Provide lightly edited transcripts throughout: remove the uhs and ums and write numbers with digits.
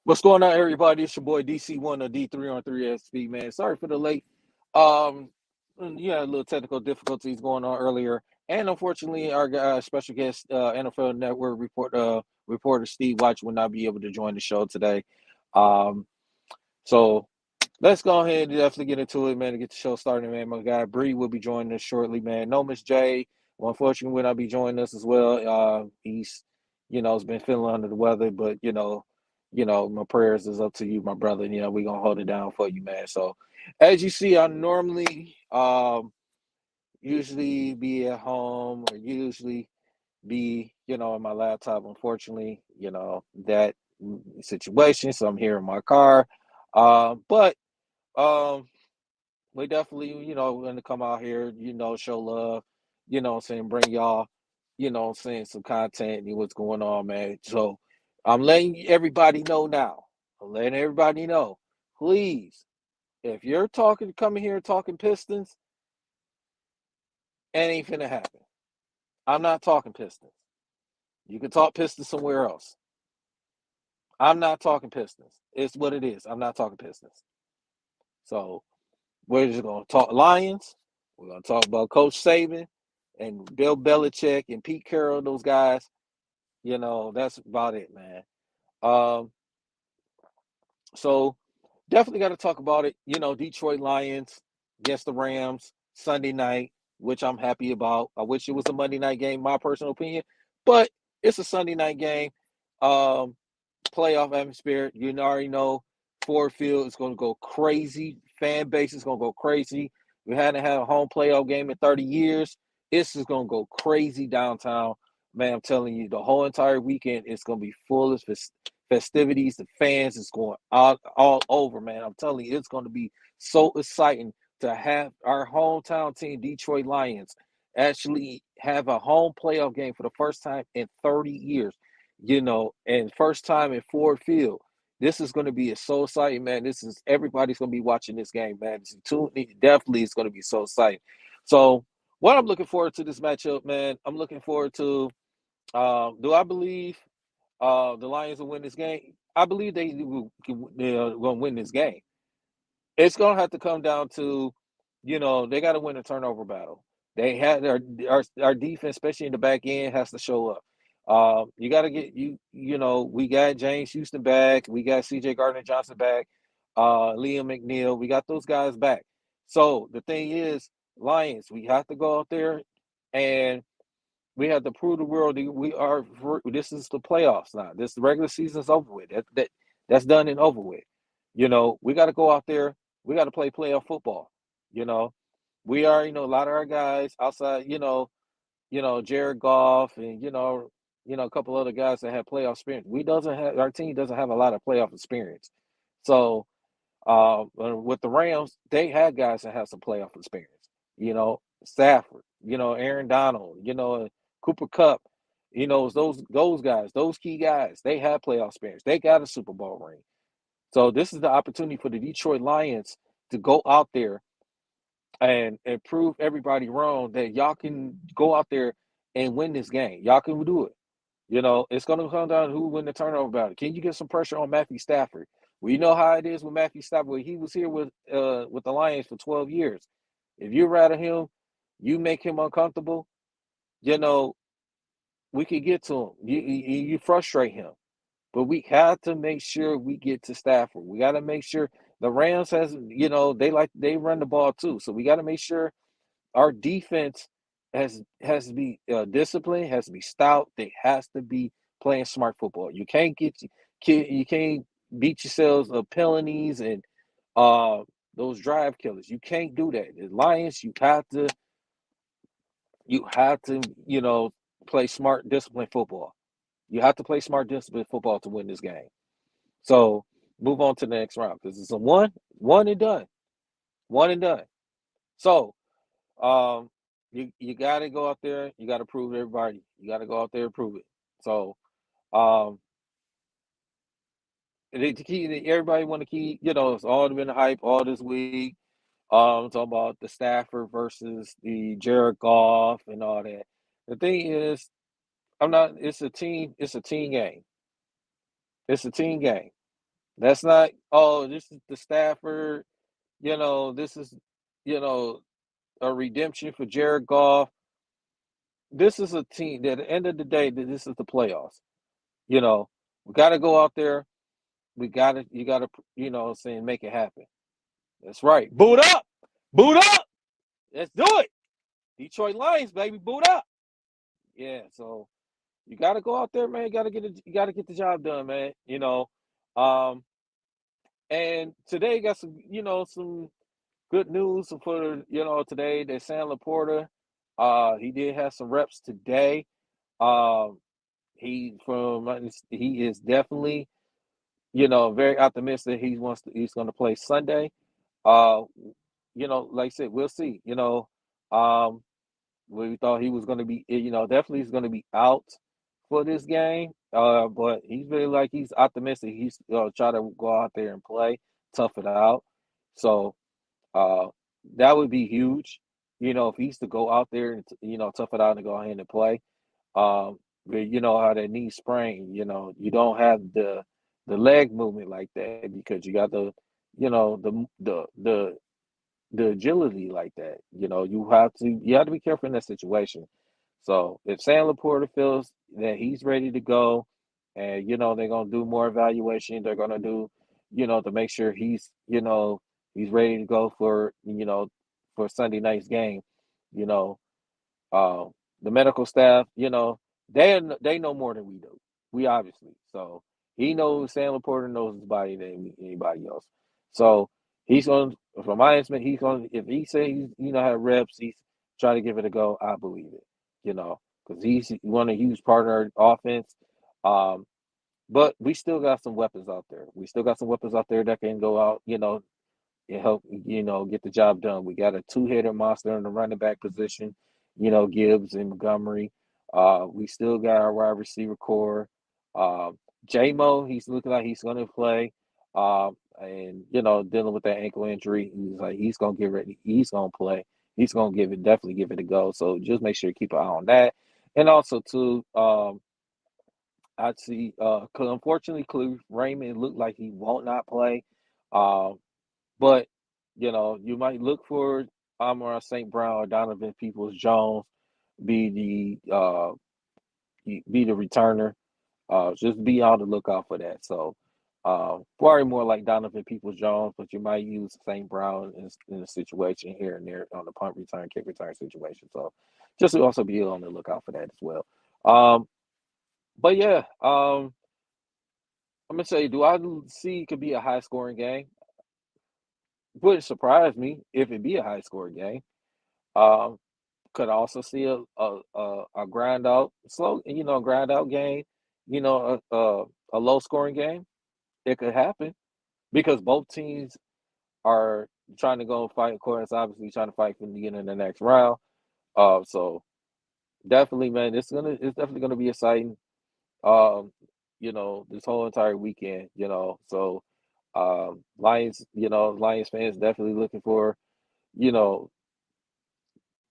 What's going on, everybody? It's your boy DC1 or D313XP, man. Sorry for the late. Um, yeah, a little technical difficulties going on earlier, and unfortunately, our special guest, NFL Network reporter Steve Wyche will not be able to join the show today. Um, so let's go ahead and definitely get into it, man. To get the show started, man. My guy Bree will be joining us shortly, man. No, Miss J, well, unfortunately, will not be joining us as well. He's, has been feeling under the weather, but my prayers is up to you, my brother. We gonna hold it down for you, man. So, as you see, I normally usually be at home or usually be, on my laptop. Unfortunately, that situation. So I'm here in my car. But um, we definitely, going to come out here, show love, saying bring y'all, saying some content and what's going on, man. So I'm letting everybody know now. I'm letting everybody know. Please, if you're coming here talking Pistons, it ain't finna happen. I'm not talking Pistons. You can talk Pistons somewhere else. I'm not talking Pistons. It's what it is. I'm not talking Pistons. So we're just gonna talk Lions. We're gonna talk about Coach Saban and Bill Belichick and Pete Carroll. Those guys. That's about it, man. Um, so definitely got to talk about it. Detroit Lions against the Rams Sunday night, which I'm happy about. I wish it was a Monday night game, my personal opinion, but it's a Sunday night game. Um, Playoff atmosphere. You already know Ford Field is going to go crazy. Fan base is going to go crazy. We hadn't had a home playoff game in 30 years. This is going to go crazy downtown. Man, I'm telling you, the whole entire weekend is going to be full of festivities. The fans is going all over, man. I'm telling you, it's going to be so exciting to have our hometown team, Detroit Lions, actually have a home playoff game for the first time in 30 years. And first time in Ford Field. This is going to be so exciting, man. Everybody's going to be watching this game, man. Definitely it's going to be so exciting. So, what I'm looking forward to this matchup, man, I'm looking forward to. Do I believe the Lions will win this game? I believe they're going to win this game. It's going to have to come down to, they got to win a turnover battle. They had our defense, especially in the back end, has to show up. You got to get we got James Houston back. We got CJ Gardner Johnson back. Liam McNeil. We got those guys back. So the thing is, Lions, we have to go out there and we have to prove the world that this is the playoffs now. The regular season's over with. That's done and over with. We got to go out there. We got to play playoff football. You know, we are, a lot of our guys outside, Jared Goff and, a couple other guys that have playoff experience. Our team doesn't have a lot of playoff experience. So with the Rams, they had guys that have some playoff experience. Stafford, Aaron Donald, Cooper Cup, those guys, those key guys, they have playoff experience. They got a Super Bowl ring. So this is the opportunity for the Detroit Lions to go out there and prove everybody wrong that y'all can go out there and win this game. Y'all can do it. It's going to come down to who win the turnover battle. Can you get some pressure on Matthew Stafford? We know how it is with Matthew Stafford. He was here with the Lions for 12 years. If you rattle him, you make him uncomfortable, we could get to him. You frustrate him. But we have to make sure we get to Stafford. We got to make sure the Rams they run the ball too. So we got to make sure our defense has to be disciplined, has to be stout. They has to be playing smart football. You can't you can't beat yourselves of penalties and those drive killers. You can't do that. The Lions, you have to play smart, disciplined football. You have to play smart, disciplined football to win this game. So move on to the next round because it's a one and done, one and done. So um, you got to go out there. You got to prove to everybody. You got to go out there and prove it. So um, the key, everybody want to keep. It's all been hype all this week. Talking about the Stafford versus the Jared Goff and all that. The thing is, I'm not. It's a team. It's a team game. It's a team game. That's not, oh, this is the Stafford, this is, you know, a redemption for Jared Goff. This is a team that at the end of the day, this is the playoffs. You know, we got to go out there. You got to, saying make it happen. That's right. Boot up. Boot up. Let's do it. Detroit Lions, baby. Boot up. Yeah. So you got to go out there, man. You got to get the job done, man. Um, and today got some, some good news for, today that Sam Laporta, he did have some reps today. Um, he is definitely, very optimistic. He's going to play Sunday. Uh, like I said, we'll see. Um, we thought he was going to be, definitely he's going to be out for this game. But he's really like he's optimistic. He's try to go out there and play, tough it out. So uh, that would be huge. If he's to go out there and tough it out and go ahead and play. But you know how that knee sprain. You don't have the leg movement like that because you got the agility like that. You have to be careful in that situation. So if Sam Laporta feels that he's ready to go, and they're gonna do more evaluation, they're gonna do, to make sure he's ready to go for Sunday night's game. You know, uh, the medical staff, they know more than we do. We obviously. So he knows Sam Laporta knows his body than anybody else. So he's on from my estimate, he's on if he says have reps, he's trying to give it a go, I believe it. Because he's one a huge part of our offense. Um, but we still got some weapons out there. We still got some weapons out there that can go out, and help get the job done. We got a two-hitter monster in the running back position, Gibbs and Montgomery. We still got our wide receiver core. J-Mo, he's looking like he's going to play. And dealing with that ankle injury, he's going to get ready. He's going to play. He's going to definitely give it a go. So just make sure to keep an eye on that. And also too, I'd see. 'Cause unfortunately, Raymond looked like he won't not play. Um, but you might look for Amon St. Brown or Donovan Peoples Jones be the returner. Just be on the lookout for that. So probably more like Donovan Peoples Jones, but you might use St. Brown in a situation here and there on the punt return, kick return situation. So just to also be on the lookout for that as well. Um, but yeah, I'm gonna say, do I see it could be a high scoring game? Wouldn't surprise me if it be a high scoring game. Um, could also see a grind out game, a low scoring game. It could happen because both teams are trying to go fight. Of course, obviously trying to fight from the beginning of the next round. So definitely, man, it's definitely gonna be exciting. Um, this whole entire weekend. So Lions fans definitely looking for you know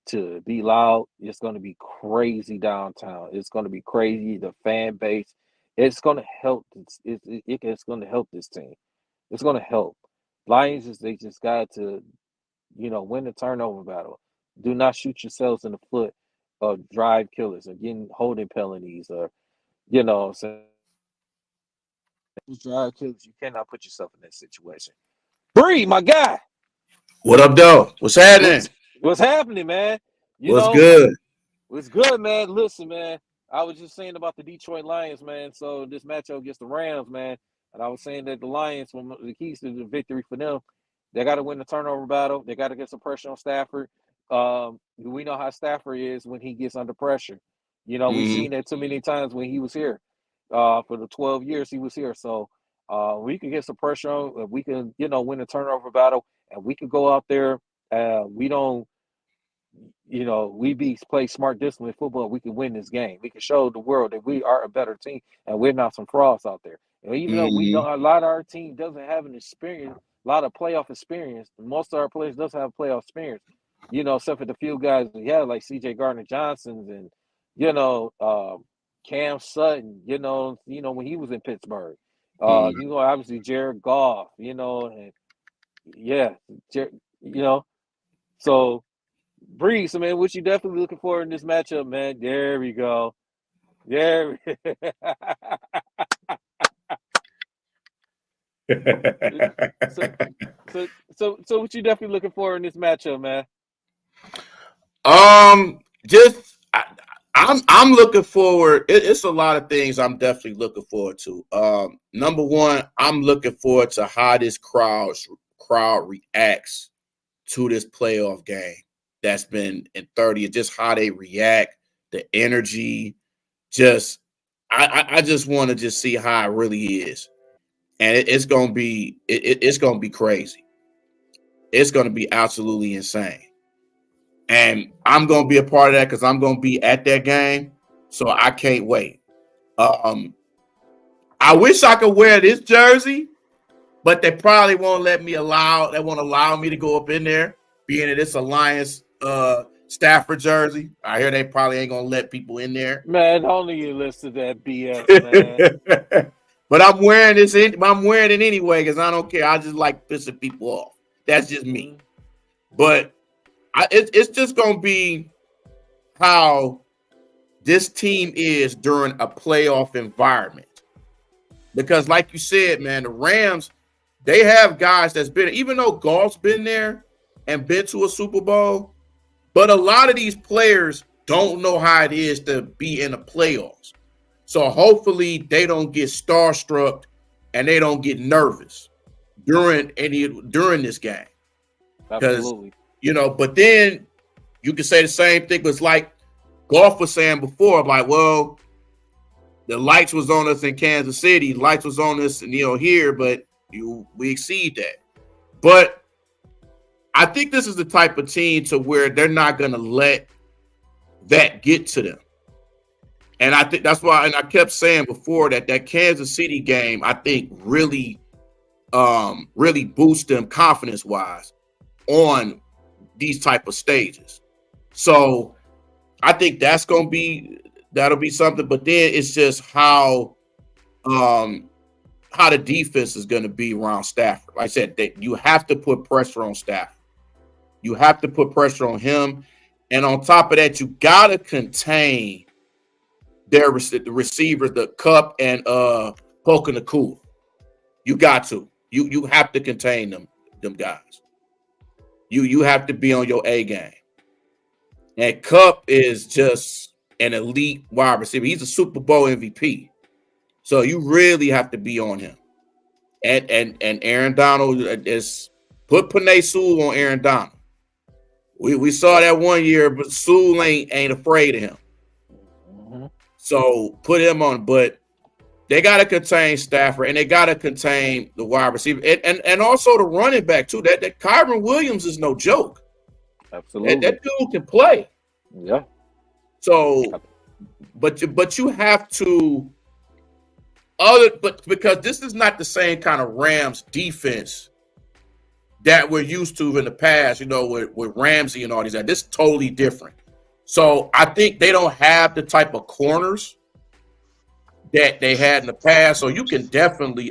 to be loud. It's going to be crazy downtown. It's going to be crazy. The fan base. It's going to help. It's going to help this team. It's going to help. Lions they just got to win the turnover battle. Do not shoot yourselves in the foot of drive killers or getting holding penalties or saying drive killers. You cannot put yourself in that situation. Bree, my guy, What up, though? What's happening? what's happening, man? You What's know, good? It's good, man. Listen, man. I was just saying about the Detroit Lions, man. So this matchup against the Rams, man. And I was saying that the Lions, one of the keys to the victory for them, they got to win the turnover battle. They got to get some pressure on Stafford. We know how Stafford is when he gets under pressure. We've Hmm. seen that too many times when he was here. For the 12 years he was here. So we can get some pressure on. We can, win the turnover battle, and we can go out there. We don't play smart, disciplined football. We can win this game. We can show the world that we are a better team and we're not some frauds out there. And even though we Hmm. don't, a lot of our team doesn't have an experience, a lot of playoff experience. Most of our players doesn't have playoff experience. Except for the few guys we have like C.J. Gardner Johnson's and you know Cam Sutton. When he was in Pittsburgh. You know, obviously Jared Goff, you know, and yeah, you know, so Breeze, so man, what you definitely looking for in this matchup, man? There we go. There. so, so what you definitely looking for in this matchup, man? Just I'm looking forward. It's a lot of things I'm definitely looking forward to. Number one, I'm looking forward to how this crowd reacts to this playoff game that's been in 30. Just how they react, the energy. Just I just want to just see how it really is, and it's gonna be it's gonna be crazy. It's gonna be absolutely insane. And I'm gonna be a part of that because I'm gonna be at that game, so I can't wait. Um, I wish I could wear this jersey, but they probably won't let me allow. They won't allow me to go up in there, being that it's a Lions Stafford jersey. I hear they probably ain't gonna let people in there. Man, only you listen to that BS, man. But I'm wearing this. I'm wearing it anyway because I don't care. I just like pissing people off. That's just me. But it's just gonna be how this team is during a playoff environment. Because, like you said, man, the Rams, they have guys that's been, even though Goff's been there and been to a Super Bowl, but a lot of these players don't know how it is to be in the playoffs. So hopefully they don't get starstruck and they don't get nervous during this game. Absolutely. You know, but then you can say the same thing. It's like Goff was saying before, like, well, the lights was on us in Kansas City, lights was on us, here, but we exceed that. But I think this is the type of team to where they're not going to let that get to them. And I think that's why, and I kept saying before that Kansas City game, I think really boosts them confidence-wise on these type of stages. So I think that'll be something. But then it's just how the defense is going to be around Stafford. Like I said, that you have to put pressure on Stafford. You have to put pressure on him. And on top of that, you got to contain the receivers, the Cup and Polk and the Cool. You got to. You have to contain them guys. You have to be on your A game. And Cup is just an elite wide receiver. He's a Super Bowl MVP. So you really have to be on him. And Aaron Donald is put Penei Sewell on Aaron Donald. We saw that one year, but Sewell ain't afraid of him. Mm-hmm. So put him on. But they got to contain Stafford, and they got to contain the wide receiver, and also the running back too. That Kyron Williams is no joke. Absolutely, that dude can play. Yeah. So, but you have to because this is not the same kind of Rams defense that we're used to in the past. With Ramsey and all these. This is totally different. So I think they don't have the type of corners that they had in the past, so you can definitely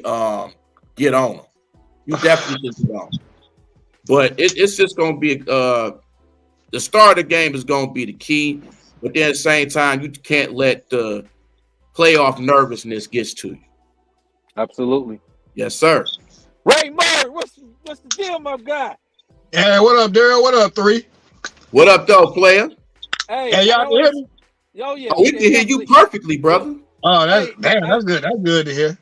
get on them. You definitely can get on them. But it's just going to be the start of the game is going to be the key. But then at the same time, you can't let the playoff nervousness get to you. Absolutely. Yes, sir. Ray Murray, what's the deal, my guy? Hey, what up, Daryl? What up, 3? What up, though, player? Hey, y'all can hear me? Yo, yeah. We can hear you perfectly, brother. Oh, that's good. That's good to hear.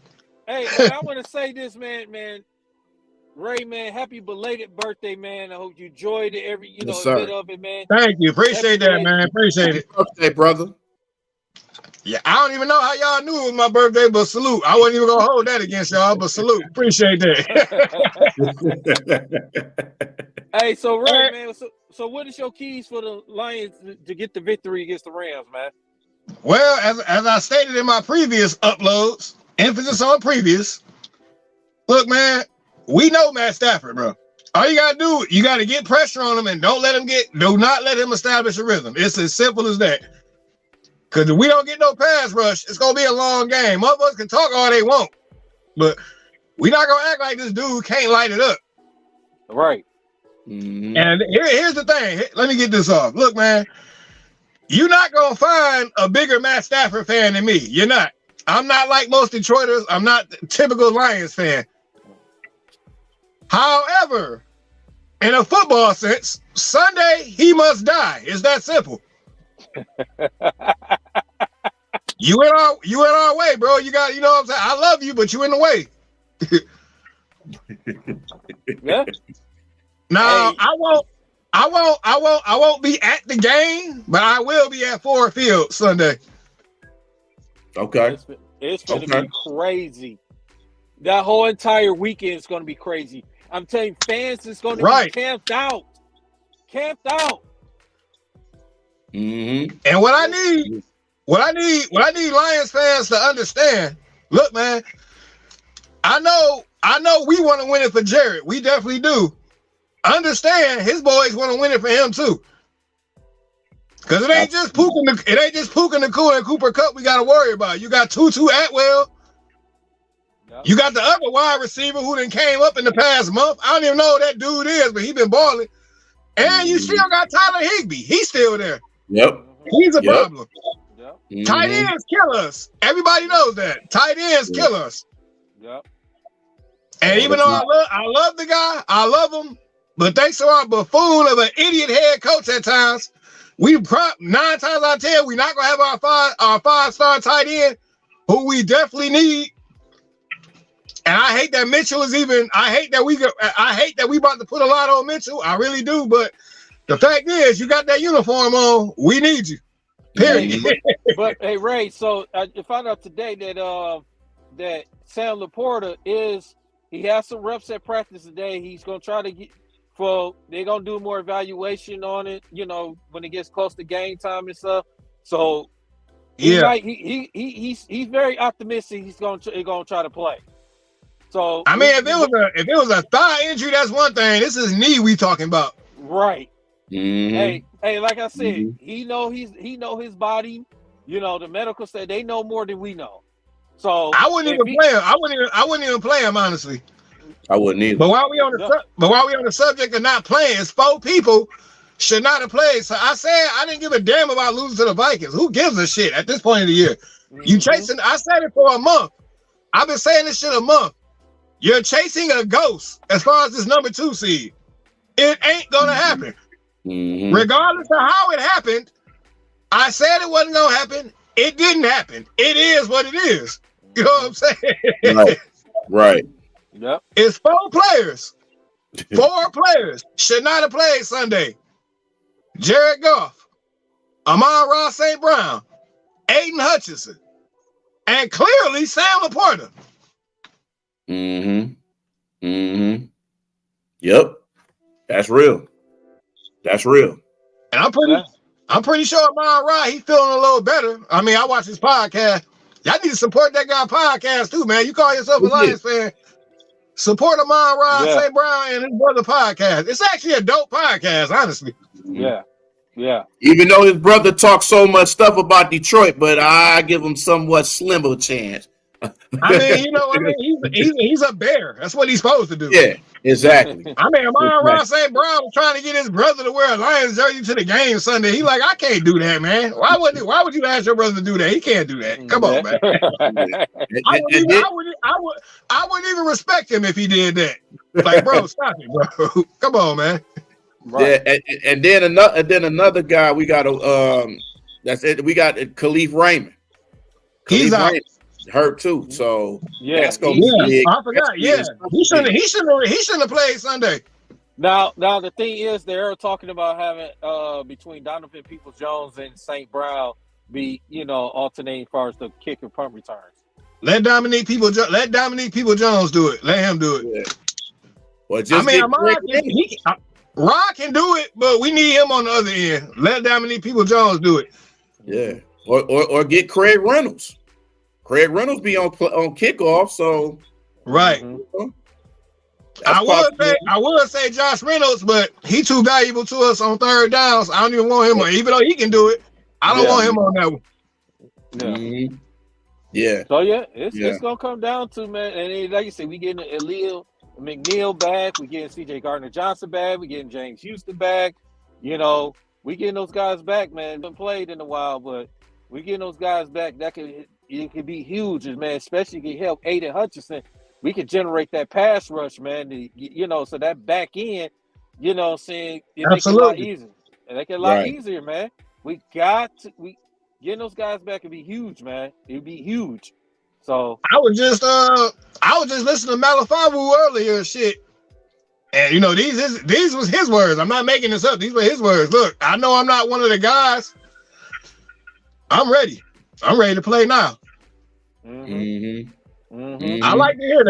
Hey, I want to say this, man. Ray, man, happy belated birthday, man. I hope you enjoyed it, every bit of it, man. Thank you. Appreciate that, man. Appreciate it. Happy birthday, brother. Yeah, I don't even know how y'all knew it was my birthday, but salute. I wasn't even gonna hold that against y'all, but salute. Appreciate that. Hey, so Ray, man, so what is your keys for the Lions to get the victory against the Rams, man? Well, as I stated in my previous uploads, emphasis on previous. Look, man, we know Matt Stafford, bro. All you gotta do, you gotta get pressure on him and do not let him establish a rhythm. It's as simple as that. Because if we don't get no pass rush, it's gonna be a long game. Motherfuckers can talk all they want. but we not gonna act like this dude can't light it up. Right. Mhm. And here's the thing. Let me get this off. Look, man, you're not gonna find a bigger Matt Stafford fan than me. You're not. I'm not like most Detroiters. I'm not the typical Lions fan. However, in a football sense, Sunday he must die. It's that simple. You went our way, bro. You know what I'm saying? I love you, but you in the way. Yeah. Now, Hey. I won't be at the game, but I will be at Ford Field Sunday. Okay. It's going to Okay. be crazy. That whole entire weekend is going to be crazy. I'm telling you, fans is going to Right. be camped out. Camped out. Mm-hmm. And what I need Lions fans to understand. Look, man, I know we want to win it for Jared. We definitely do. Understand his boys want to win it for him too. Because it ain't just Puka Nacua and Cooper Kupp we got to worry about. You got Tutu Atwell. Yep. You got the other wide receiver who done came up in the past month. I don't even know who that dude is, but he been balling. And you still got Tyler Higbee. He's still there. Yep. He's a problem. Yep. Mhm. Tight ends kill us. Everybody knows that. Tight ends kill us. Yep. And even though I love the guy, I love him, but thanks to our buffoon of an idiot head coach at times, 9 times out of 10, we're not gonna have our five-star tight end, who we definitely need. And I hate that Mitchell is even. I hate that we about to put a lot on Mitchell. I really do. But the fact is, you got that uniform on. We need you. Period. But hey, Ray. So I found out today that that Sam Laporta he has some reps at practice today. He's gonna try to get. They're gonna do more evaluation on it. You know, when it gets close to game time and stuff. So he's very optimistic. He's gonna try to play. So I mean, if it was a thigh injury, that's one thing. This is knee we talking about. Right. Mhm. Hey, like I said, he know his body. You know, the medical said they know more than we know. So I wouldn't even play him. I wouldn't even play him, honestly. I wouldn't either. But while we on the subject of not playing, it's 4 people should not have played. So I said I didn't give a damn about losing to the Vikings. Who gives a shit at this point of the year? You chasing? I said it for a month. I've been saying this shit a month. You're chasing a ghost as far as this number 2 seed. It ain't gonna happen. Mhm. Regardless of how it happened, I said it wasn't gonna happen. It didn't happen. It is what it is. You know what I'm saying? Right. Right. Yep. It's 4 players. 4 players should not have played Sunday. Jared Goff, Amon-Ra St. Brown, Aiden Hutchinson, and clearly Sam Laporta. Mm-hmm. Mm-hmm. Yep. That's real. That's real. And I'm pretty sure Amon-Ra, he's feeling a little better. I mean, I watch his podcast. Y'all need to support that guy podcast too, man. You call yourself a Lions fan. Support Amon-Ra St. Brown and his brother podcast. It's actually a dope podcast, honestly. Yeah. Yeah. Even though his brother talks so much stuff about Detroit, but I give him somewhat slimmer chance. I mean, you know what I mean? He's a bear. That's what he's supposed to do. Yeah, exactly. I mean, Amon-Ra St. Brown was trying to get his brother to wear a Lions jersey to the game Sunday. He like, I can't do that, man. Why would you ask your brother to do that? He can't do that. Come on, man. I wouldn't even respect him if he did that. Like, bro, stop it, bro. Come on, man. Right. Yeah, and then another guy we got that's it. We got Khalif Raymond. He's out. Hurt too, so that's gonna be big. I forgot. Yeah, he shouldn't have played Sunday. Now the thing is, they're talking about having between Donovan Peoples-Jones and St. Brown be alternating as far as the kick and punt returns. Let Dominique Peoples-Jones do it. Let him do it. Yeah. Well, Rod can do it, but we need him on the other end. Let Dominique Peoples-Jones do it. Yeah, or get Craig Reynolds. Craig Reynolds be on kickoff, so right. Mm-hmm. I would say Josh Reynolds, but he's too valuable to us on third downs. I don't even want him on, even though he can do it. I don't want him on that one. Yeah. Yeah. So yeah, it's gonna come down to, man, and then, like you said, we getting Aaliyah McNeil back, we getting C.J. Gardner-Johnson back, we getting James Houston back. You know, we getting those guys back, man. Been played in a while, but we getting those guys back. It could be huge, man. Especially if you help Aiden Hutchinson. We could generate that pass rush, man. So that back end, saying it makes it a lot easier. It make it a lot easier, man. We getting those guys back would be huge, man. It'd be huge. So I was just listening to Malifabu earlier and shit. And these was his words. I'm not making this up. These were his words. Look, I know I'm not one of the guys. I'm ready. I'm ready to play now. I like to hear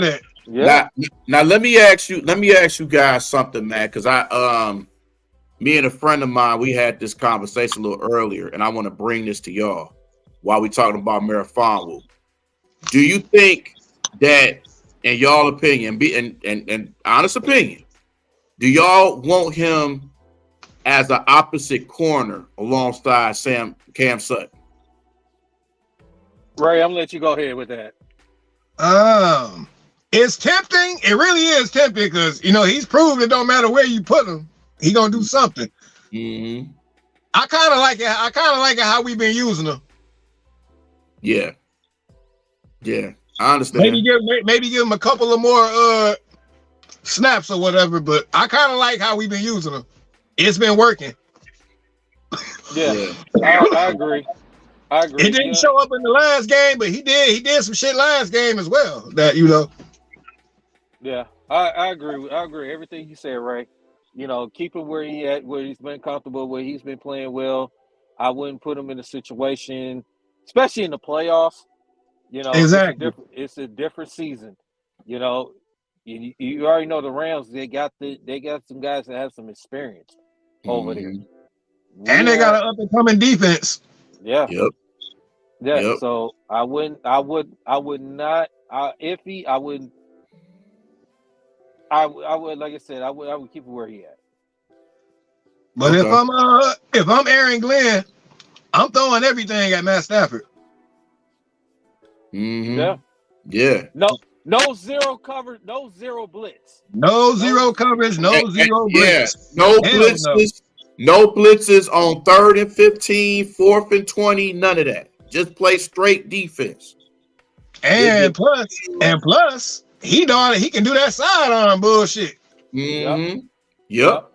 that. Yeah. Now let me ask you guys something, man, because me and a friend of mine, we had this conversation a little earlier, and I want to bring this to y'all while we're talking about Malifabu. Do you think that, in y'all opinion, and honest opinion, do y'all want him as an opposite corner alongside Cam Sutton? Ray, I'm gonna let you go ahead with that. It's tempting. It really is tempting because he's proved it don't matter where you put him, he gonna do something. I kind of like it. I kind of like it how we've been using him. Yeah, I understand. Maybe give him a couple of more snaps or whatever. But I kind of like how we've been using him. It's been working. Yeah. I agree. It didn't show up in the last game, but he did some shit last game as well. Yeah, I agree. I agree. Everything you said, Ray. Keep him where he's been comfortable, where he's been playing well. I wouldn't put him in a situation, especially in the playoffs. Exactly. It's a different season. You already know the Rams. They got some guys that have some experience over there, and they got an up and coming defense. Yeah. Yep. Yeah. Yep. So I would not. Like I said, I would keep it where he at. But if I'm Aaron Glenn, I'm throwing everything at Matt Stafford. Yeah. No zero cover, no zero blitz. No zero coverage, no zero blitz. No blitzes. No blitzes on 3rd and 15, 4th and 20, none of that. Just play straight defense. And plus, he can do that sidearm bullshit. Yep.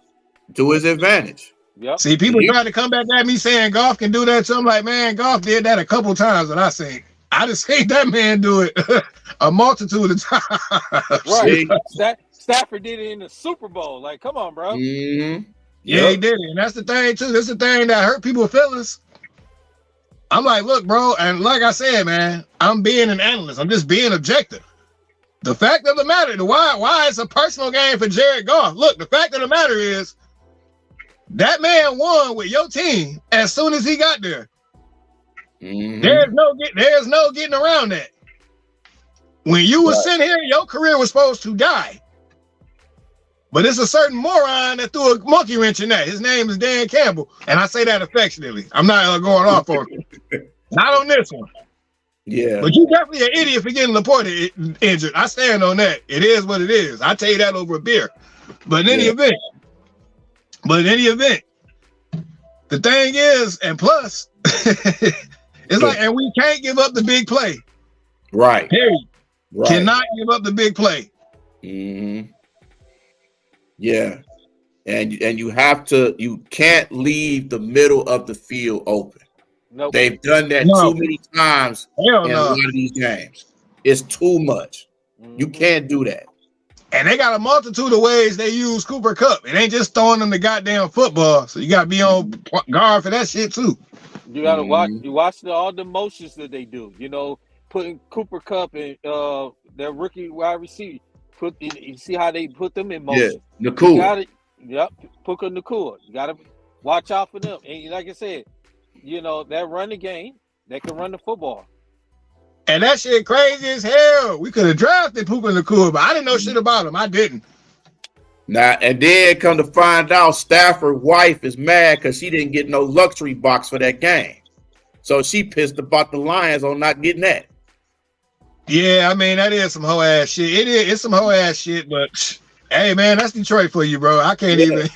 To his advantage. Yep. See, people try to come back at me saying Goff can do that. So I'm like, man, Goff did that a couple times that I seen. I just seen that man do it a multitude of times. Right. Stafford did it in the Super Bowl. Like, come on, bro. Yeah, he did it. And that's the thing, too. This is the thing that hurt people's feelings. I'm like, look, bro, and like I said, man, I'm being an analyst. I'm just being objective. The fact of the matter, why it's a personal game for Jared Goff. Look, the fact of the matter is that man won with your team as soon as he got there. There's no getting around that. When you were sitting here, your career was supposed to die. But it's a certain moron that threw a monkey wrench in that. His name is Dan Campbell. And I say that affectionately. I'm not going off on him. Not on this one. Yeah. But you definitely an idiot for getting Laporte injured. I stand on that. It is what it is. I tell you that over a beer. But in any event, the thing is, and plus, it's like, and we can't give up the big play. Right. Period. Right. Cannot give up the big play. Yeah. And you can't leave the middle of the field open. Nope. They've done that too many times in a lot of these games. It's too much. You can't do that. And they got a multitude of ways they use Cooper Kupp. It ain't just throwing them the goddamn football. So you got to be on guard for that shit too. You got to watch all the motions that they do. Putting Cooper Kupp and their rookie wide receiver. You see how they put them in motion. Yeah, Nakua. Puka Nakua. You got to watch out for them. And like I said, that run the game, they can run the football. And that shit crazy as hell. We could have drafted Puka Nakua, but I didn't know shit about him. I didn't. And then come to find out Stafford's wife is mad because she didn't get no luxury box for that game. So she pissed about the Lions on not getting that. Yeah, I mean, that is some hoe ass shit. It's some hoe ass shit, but hey, man, that's Detroit for you, bro. I can't even.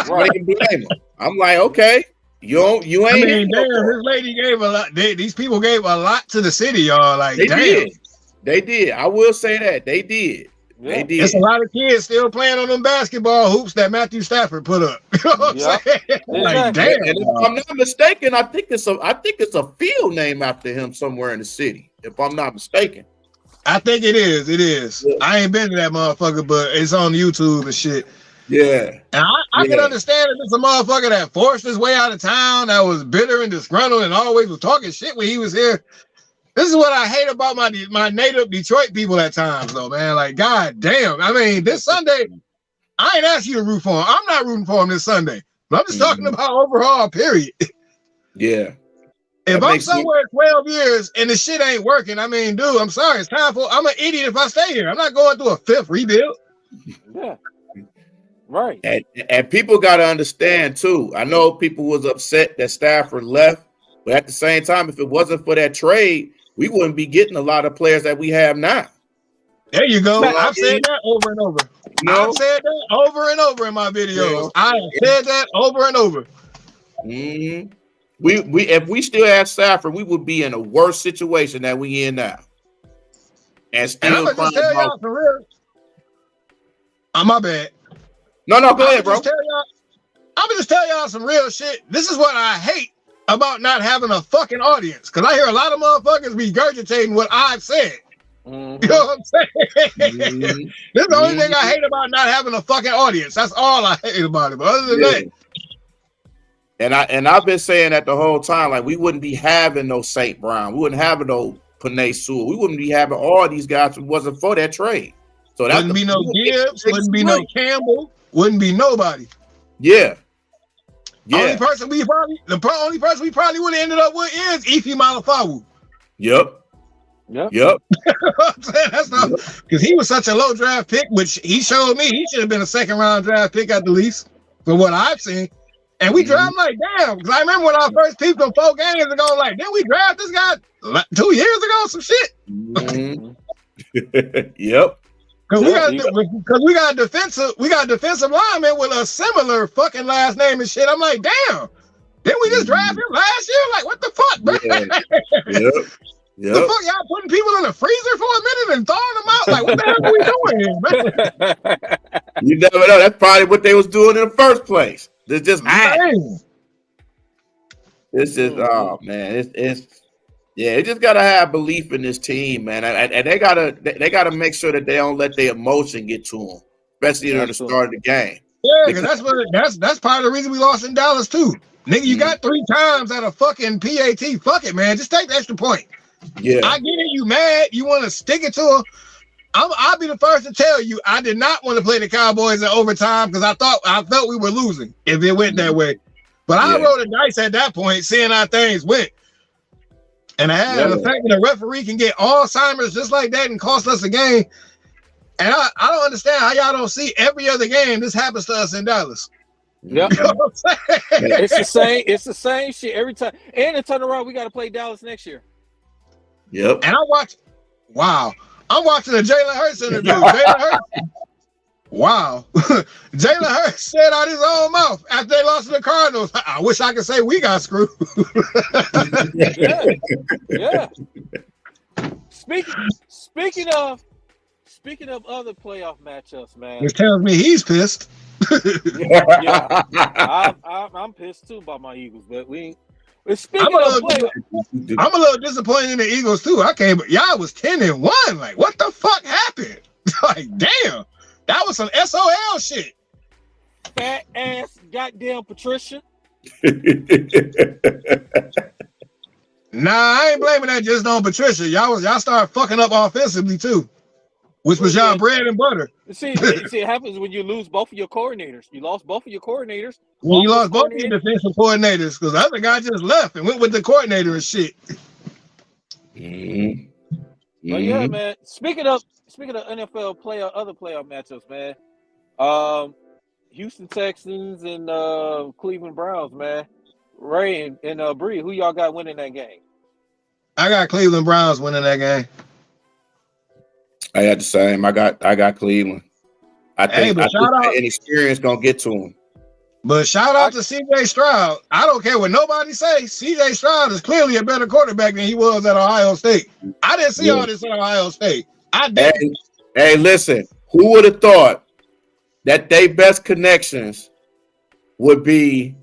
Right. Blame them. I'm like, okay, you ain't. I mean, damn, this lady gave a lot. These people gave a lot to the city, y'all. Like, they damn. They did. I will say that they did. Yeah. They did. There's a lot of kids still playing on them basketball hoops that Matthew Stafford put up. You know what I'm saying? Like, damn. And if I'm not mistaken, I think it's a field name after him somewhere in the city. If I'm not mistaken. I think it is. It is. Yeah. I ain't been to that motherfucker, but it's on YouTube and shit. Yeah. And I can understand if it's a motherfucker that forced his way out of town, that was bitter and disgruntled and always was talking shit when he was here. This is what I hate about my native Detroit people at times, though, man. Like, god damn. I mean, this Sunday, I ain't asked you to root for him. I'm not rooting for him this Sunday. But I'm just talking about overall, period. Yeah. If I'm somewhere 12 years and the shit ain't working, I mean, dude, I'm sorry. It's time for. I'm an idiot if I stay here. I'm not going through a fifth rebuild. Yeah. Right. And people got to understand, too. I know people was upset that Stafford left, but at the same time, if it wasn't for that trade, we wouldn't be getting a lot of players that we have now. There you go. I've said that over and over. I've said that over and over in my videos. I have said that over and over. Mm-hmm. We if we still had Stafford, we would be in a worse situation that we in now. And I'm gonna just tell y'all for real. My bad. No, go ahead, bro. I'm gonna just tell y'all some real shit. This is what I hate about not having a fucking audience, because I hear a lot of motherfuckers regurgitating what I've said. Mm-hmm. You know what I'm saying? Mm-hmm. This is the only thing I hate about not having a fucking audience. That's all I hate about it. But other than that. And I've been saying that the whole time, like we wouldn't be having no St. Brown, we wouldn't have no Panay Sewell, we wouldn't be having all these guys if it wasn't for that trade. So that wouldn't be no Gibbs, wouldn't be no Campbell, wouldn't be nobody. Yeah. The only person we probably would have ended up with is Ife Malifawu. Yep. That's not because he was such a low draft pick, which he showed me he should have been a second round draft pick at the least, from what I've seen. And we draft like damn, because I remember when I first peeped him 4 games ago, like, didn't we draft this guy 2 years ago? Some shit. Yep. Because we got a defensive lineman with a similar fucking last name and shit. I'm like, damn, didn't we just draft him last year? Like, what the fuck, bro? Yep. The fuck, y'all putting people in the freezer for a minute and thawing them out? Like, what the hell are we doing here, man? You never know. That's probably what they was doing in the first place. It's just it's just oh man, it just gotta have belief in this team, man, and they gotta make sure that they don't let their emotion get to them, especially at the start of the game. Yeah, because that's part of the reason we lost in Dallas too. Nigga, you got 3 times at a fucking PAT. Fuck it, man. Just take the extra point. Yeah, I get it. You mad? You want to stick it to them? I'll be the first to tell you I did not want to play the Cowboys in overtime because I felt we were losing if it went that way. But I rolled the dice at that point, seeing how things went. And I had the fact that a referee can get Alzheimer's just like that and cost us a game. And I don't understand how y'all don't see every other game this happens to us in Dallas. Yep. You know what I'm saying? It's the same shit every time. And in turn around, we got to play Dallas next year. Yep. And I'm watching a Jalen Hurts interview. Jalen Hurts. Wow. Jalen Hurts said out his own mouth after they lost to the Cardinals, I wish I could say we got screwed. Yeah. Speaking of other playoff matchups, man. Which tells me he's pissed. Yeah. I'm pissed too about my Eagles, but I'm a little disappointed in the Eagles too. Y'all was 10-1. Like, what the fuck happened? Like, damn, that was some SOL shit. Fat ass goddamn Patricia. Nah, I ain't blaming that just on Patricia. Y'all started fucking up offensively too, which was y'all bread and butter. See, it happens when you lose both of your coordinators. You lost both of your coordinators. Well, you lost both of your defensive coordinators because the other guy just left and went with the coordinator and shit. Mm-hmm. But yeah, man. Speaking of NFL other playoff matchups, man. Houston Texans and Cleveland Browns, man. Ray and Bree, who y'all got winning that game? I got Cleveland Browns winning that game. I had the same. I got Cleveland. I think the inexperience gonna get to him. But shout out to CJ Stroud. I don't care what nobody say. CJ Stroud is clearly a better quarterback than he was at Ohio State. I didn't see all this at Ohio State. I didn't. Hey, listen. Who would have thought that their best connections would be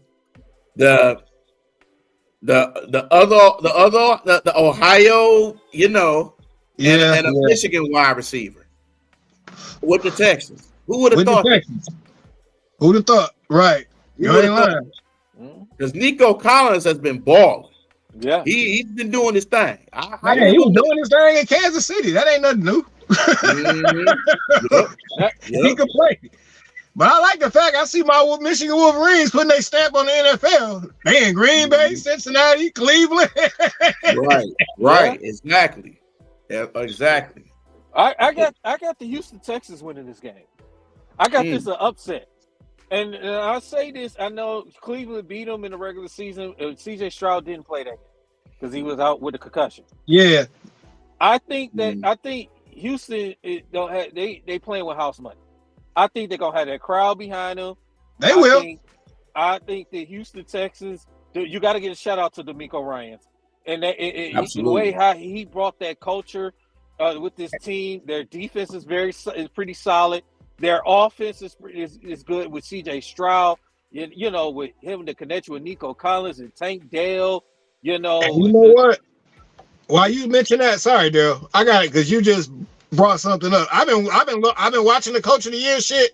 the Ohio, and a Michigan wide receiver with the Texans? Who would have thought? Who'd have thought? Right. You ain't lying. Because Nico Collins has been balling. Yeah. He's been doing his thing. He was doing his thing in Kansas City. That ain't nothing new. He could play. But I like the fact I see my Michigan Wolverines putting their stamp on the NFL. They in Green Bay, Cincinnati, Cleveland. Right. Exactly. Yeah, exactly. I got the Houston Texans winning this game. I got this an upset. And I say this, I know Cleveland beat them in the regular season. CJ Stroud didn't play that game because he was out with a concussion. Yeah. I think Houston they playing with house money. I think they're gonna have that crowd behind them. They will. I think the Houston Texans, you got to get a shout out to D'Amico Ryans. And the way how he brought that culture with this team. Their defense is pretty solid. Their offense is good with CJ Stroud. You know, with him the connection with Nico Collins and Tank Dell. You know what? While you mention that, sorry, Dale, I got it because you just brought something up. I've been watching the Coach of the Year shit.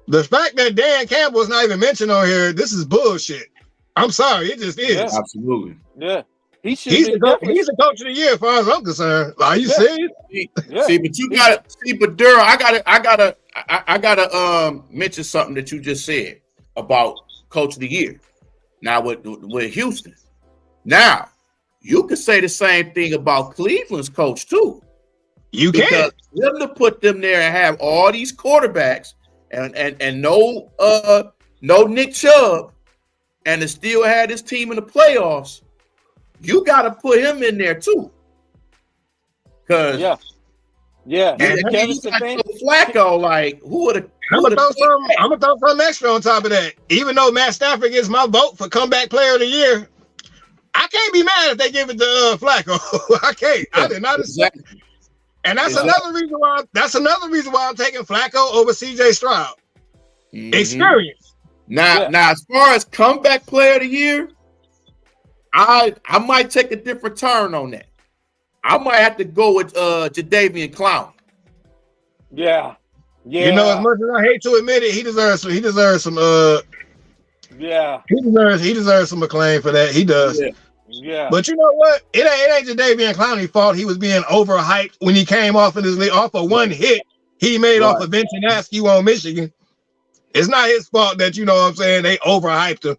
The fact that Dan Campbell's not even mentioned on here, this is bullshit. I'm sorry, it just is. Yeah, absolutely. Yeah. He's the Coach of the Year, as far as I'm concerned. Are you serious? See, but you got but Daryl, I gotta mention something that you just said about Coach of the Year. Now with Houston, now you could say the same thing about Cleveland's coach too. You can. Because them to put them there and have all these quarterbacks and no Nick Chubb, and to still have this team in the playoffs. You got to put him in there too, because yeah. Flacco, like who would have? I'm gonna throw some extra on top of that. Even though Matt Stafford gets my vote for comeback player of the year, I can't be mad if they give it to Flacco. I can't. I did not expect. And that's another reason why. That's another reason why I'm taking Flacco over CJ Stroud. Mm-hmm. Experience. Now, as far as comeback player of the year. I might take a different turn on that. I might have to go with Jadeveon Clowney. Yeah. You know, as much as I hate to admit it, he deserves some. He deserves some acclaim for that. He does. Yeah. But you know what? It ain't Jadeveon Clowney's fault. He was being overhyped when he came off of one hit he made off of Benchinaski on Michigan. It's not his fault that you know what I'm saying they overhyped him.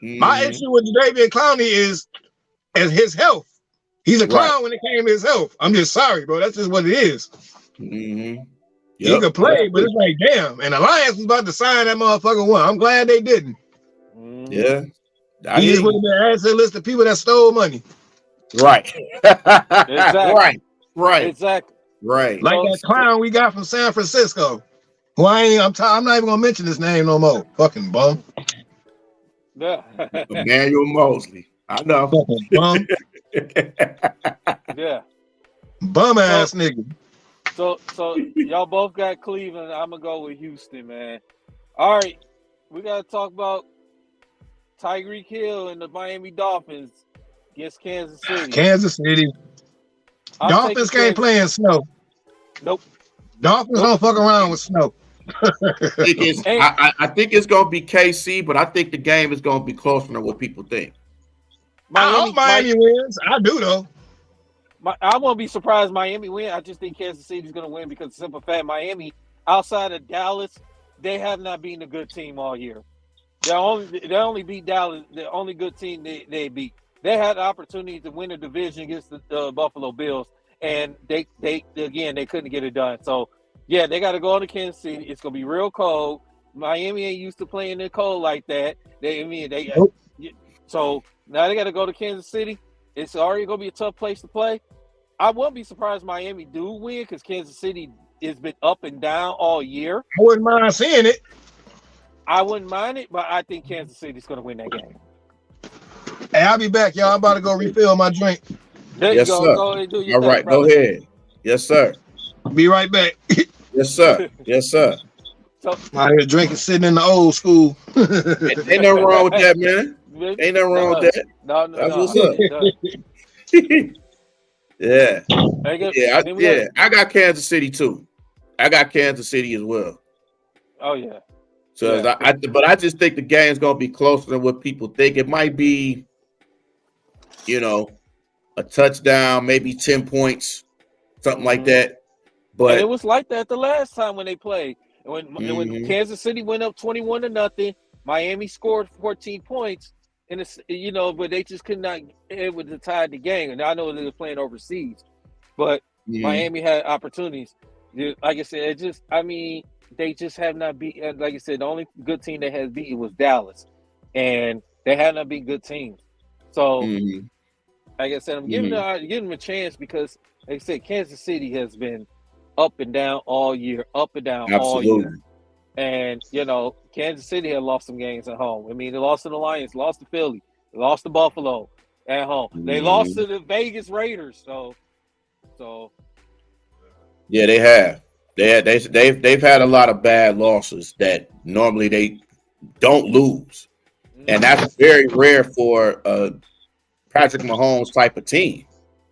Mm-hmm. My issue with Jadeveon Clowney is his health. He's a clown when it came to his health. I'm just sorry, bro. That's just what it is. Mm-hmm. He could play, but it's like, damn. And Alliance was about to sign that motherfucker one. I'm glad they didn't. Yeah. He just would have been added to the list of people that stole money. Right. Exactly. Right. Exactly. Right. Like that clown we got from San Francisco. Who I'm not even gonna mention his name no more. Fucking bum. Yeah. Emmanuel Mosley. I know. Bum. Yeah. Bum ass nigga. So y'all both got Cleveland. I'm gonna go with Houston, man. All right. We gotta talk about Tyreek Hill and the Miami Dolphins against Kansas City. Dolphins can't play in snow. Nope. Dolphins don't fuck around with snow. I think it's going to be KC, but I think the game is going to be closer than what people think. I hope Miami wins. I do, though. I won't be surprised Miami win. I just think Kansas City is going to win because of the simple fact Miami, outside of Dallas, they have not been a good team all year. They only beat Dallas. The only good team they beat. They had the opportunity to win a division against the Buffalo Bills, and they couldn't get it done. So, yeah, they got to go to Kansas City. It's going to be real cold. Miami ain't used to playing in the cold like that. Nope. So now they got to go to Kansas City. It's already gonna be a tough place to play. I wouldn't be surprised Miami do win because Kansas City has been up and down all year. I wouldn't mind seeing it. I wouldn't mind it, but I think Kansas City's gonna win that game. Hey, I'll be back, y'all. I'm about to go refill my drink. There Yes, you go. sir. Go ahead and do your All thing, right, brother. go ahead. Yes, sir. Be right back. Yes, sir. Yes, sir. So, My here drinking, sitting in the old school. Ain't nothing wrong with that, man. Ain't nothing wrong with that. No, That's no. what's up. Yeah. I got Kansas City too. I got Kansas City as well. Oh yeah. So but I just think the game's gonna be closer than what people think. It might be, a touchdown, maybe 10 points, something like that. But and it was like that the last time when they played. When Kansas City went up 21-0, Miami scored 14 points, and but they just could not able to tie the game. And I know they were playing overseas, but Miami had opportunities. Like I said, they just have not beat. Like I said, the only good team they has beaten was Dallas, and they have not beat good teams. So, like I said, I'm giving them a chance because, like I said, Kansas City has been up and down all year, all year. And, Kansas City had lost some games at home. I mean, they lost to the Lions, lost to Philly, they lost to Buffalo at home. They lost to the Vegas Raiders. So yeah, they have. They've had a lot of bad losses that normally they don't lose. And that's very rare for a Patrick Mahomes type of team.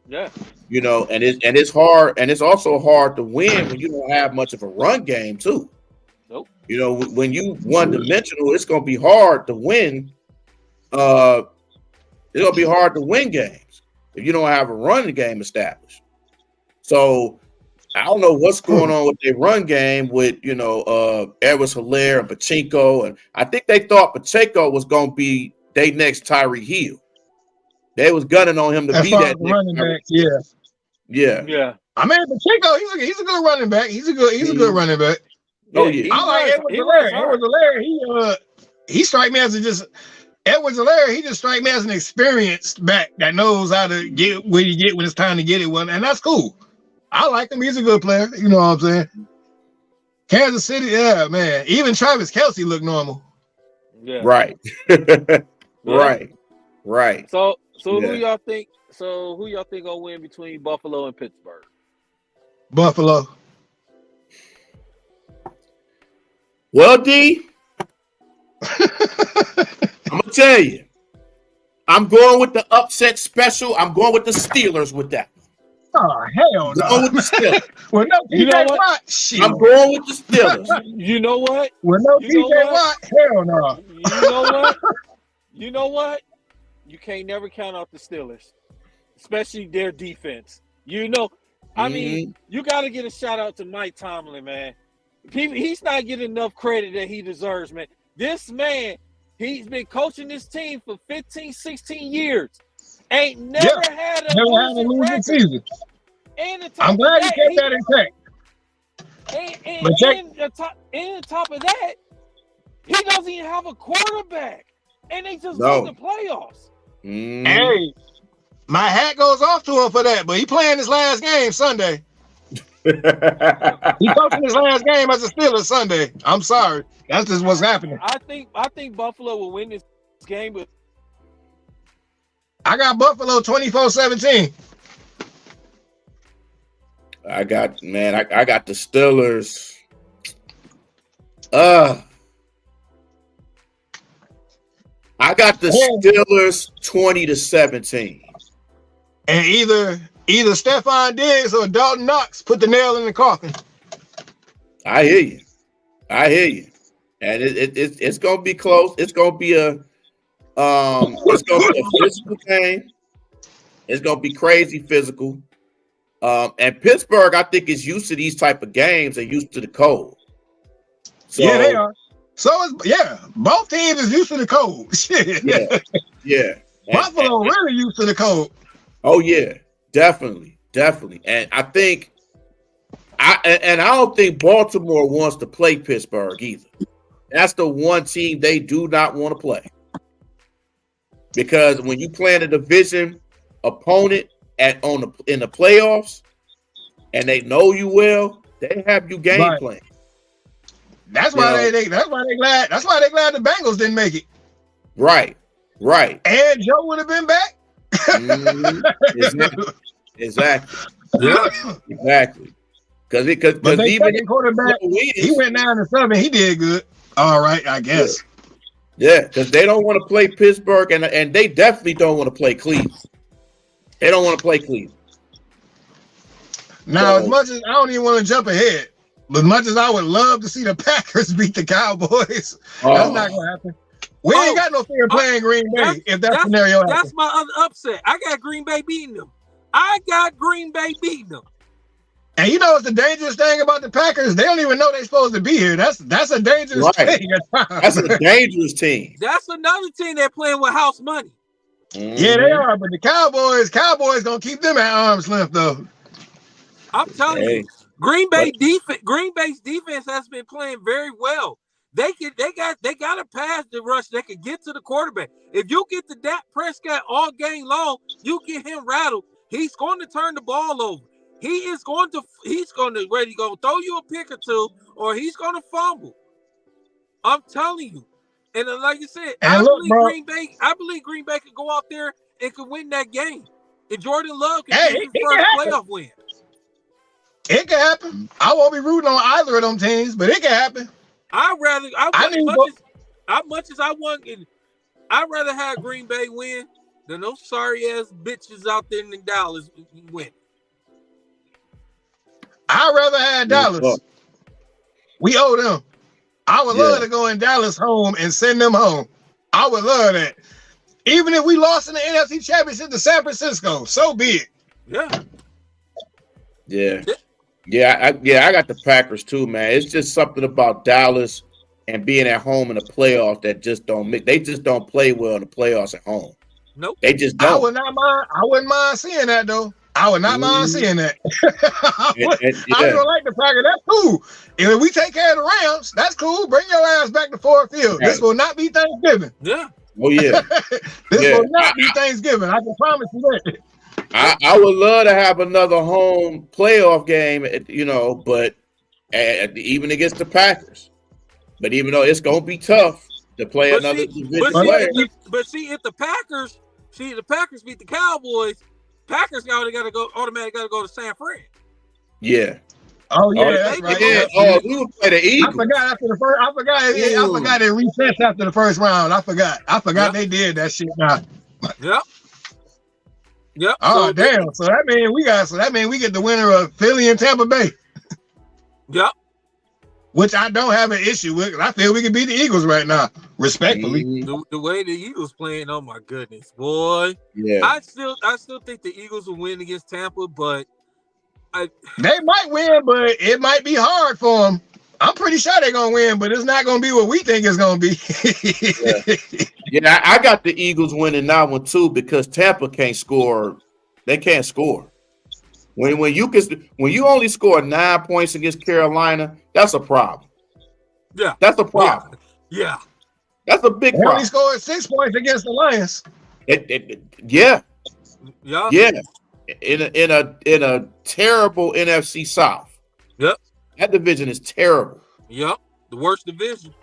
Yeah. And it's hard, and it's also hard to win when you don't have much of a run game too. Nope. When you one-dimensional, it's gonna be hard to win. It's gonna be hard to win games if you don't have a running game established. So I don't know what's going on with their run game with Edwards-Helaire and Pacheco, and I think they thought Pacheco was gonna be their next Tyreek Hill. They was gunning on him to be that running back. Yeah. I mean, Pacheco, he's a good running back. He's a good running back. Oh yeah. I like Edwards-Helaire. Edwards-Helaire, he strike me as Edwards-Helaire, he just strike me as an experienced back that knows how to get where you get when it's time to get it one, and that's cool. I like him. He's a good player. You know what I'm saying? Kansas City, yeah, man. Even Travis Kelce looked normal. Yeah. Right. Right. So who y'all think? So who y'all think gonna win between Buffalo and Pittsburgh? Buffalo. Well, D, I'm gonna tell you, I'm going with the upset special. I'm going with the Steelers with that. Oh hell no! Going with the Steelers. Well, no TJ Watt. Shit. I'm going with the Steelers. You know what? Well, no TJ Watt. Hell no. You know what? You know what? You can't never count out the Steelers, especially their defense. I mean, you got to get a shout out to Mike Tomlin, man. He's not getting enough credit that he deserves, man. This man, he's been coaching this team for 15, 16 years. Ain't never had a losing season. I'm glad he kept that intact. And on top of that, he doesn't even have a quarterback. And they just won the playoffs. Hey, my hat goes off to him for that, but he playing his last game Sunday. He coaching his last game as a Steelers Sunday. I'm sorry. That's just what's happening. I think Buffalo will win this game, but I got Buffalo 24-17. I got the Steelers. I got the Steelers 20-17. And either Stephon Diggs or Dalton Knox put the nail in the coffin. I hear you. And it's gonna be close. It's gonna be a physical game. It's gonna be crazy physical. And Pittsburgh, I think, is used to these type of games and used to the cold. So, yeah, they are. So both teams is used to the cold. Yeah. Buffalo really used to the cold. Oh yeah, definitely. And I don't think Baltimore wants to play Pittsburgh either. That's the one team they do not want to play. Because when you play a division opponent in the playoffs and they know you well, they have you game plan. That's why they glad the Bengals didn't make it. Right. And Joe would have been back. Exactly. Yeah. Exactly. Because even quarterback, he went down to 7. He did good. All right, I guess. Yeah, because they don't want to play Pittsburgh, and they definitely don't want to play Cleveland. They don't want to play Cleveland. Now, as much as I don't even want to jump ahead, but as much as I would love to see the Packers beat the Cowboys, that's not going to happen. We ain't got no fear playing Green Bay if that scenario happens. That's my other upset. I got Green Bay beating them. And you know what's the dangerous thing about the Packers? They don't even know they're supposed to be here. That's a dangerous thing. That's a dangerous team. That's another team they're playing with house money. Yeah, they are. But the Cowboys gonna keep them at arm's length though. I'm telling you, Green Bay's defense has been playing very well. They got a pass to rush. They can get to the quarterback. If you get to Dak Prescott all game long, you get him rattled. He's going to turn the ball over. He's going to throw you a pick or two, or he's going to fumble. I'm telling you. And like you said, I believe Green Bay could go out there and could win that game. And Jordan Love can get his first playoff win. It can happen. I won't be rooting on either of them teams, but it can happen. I'd rather have Green Bay win than those sorry ass bitches out there in Dallas win. I'd rather have Dallas. We owe them. I would love to go in Dallas home and send them home. I would love that. Even if we lost in the NFC Championship to San Francisco, so be it. I got the Packers too, man. It's just something about Dallas and being at home in the playoffs that just don't make. They just don't play well in the playoffs at home. Nope. They just don't. I wouldn't mind seeing that though. I would not mind seeing that. I don't like the Packers. That's cool. If we take care of the Rams, that's cool. Bring your ass back to Ford Field. This will not be Thanksgiving. Yeah. Oh yeah. This will not be Thanksgiving. I can promise you that. I would love to have another home playoff game, but even against the Packers. But even though it's gonna be tough to play another division player. But see, if the Packers beat the Cowboys, Packers automatically got to go to San Fran. Yeah. Oh yeah, that's right. Yeah. We would play the Eagles. I forgot it resets after the first round. I forgot they did that shit now. Yep. Oh damn! So that means we get the winner of Philly and Tampa Bay. Yep. Which I don't have an issue with. I feel we can beat the Eagles right now, respectfully. The way the Eagles playing, oh my goodness, boy! Yeah. I still think the Eagles will win against Tampa, but they might win, but it might be hard for them. I'm pretty sure they're gonna win, but it's not gonna be what we think it's gonna be. Yeah, I got the Eagles winning that one too because Tampa can't score. They can't score. When you only score 9 points against Carolina, that's a problem. Yeah, that's a problem. Yeah, that's a big problem. They only scored 6 points against the Lions. Yeah. In a terrible NFC South. Yep. That division is terrible. Yep, the worst division.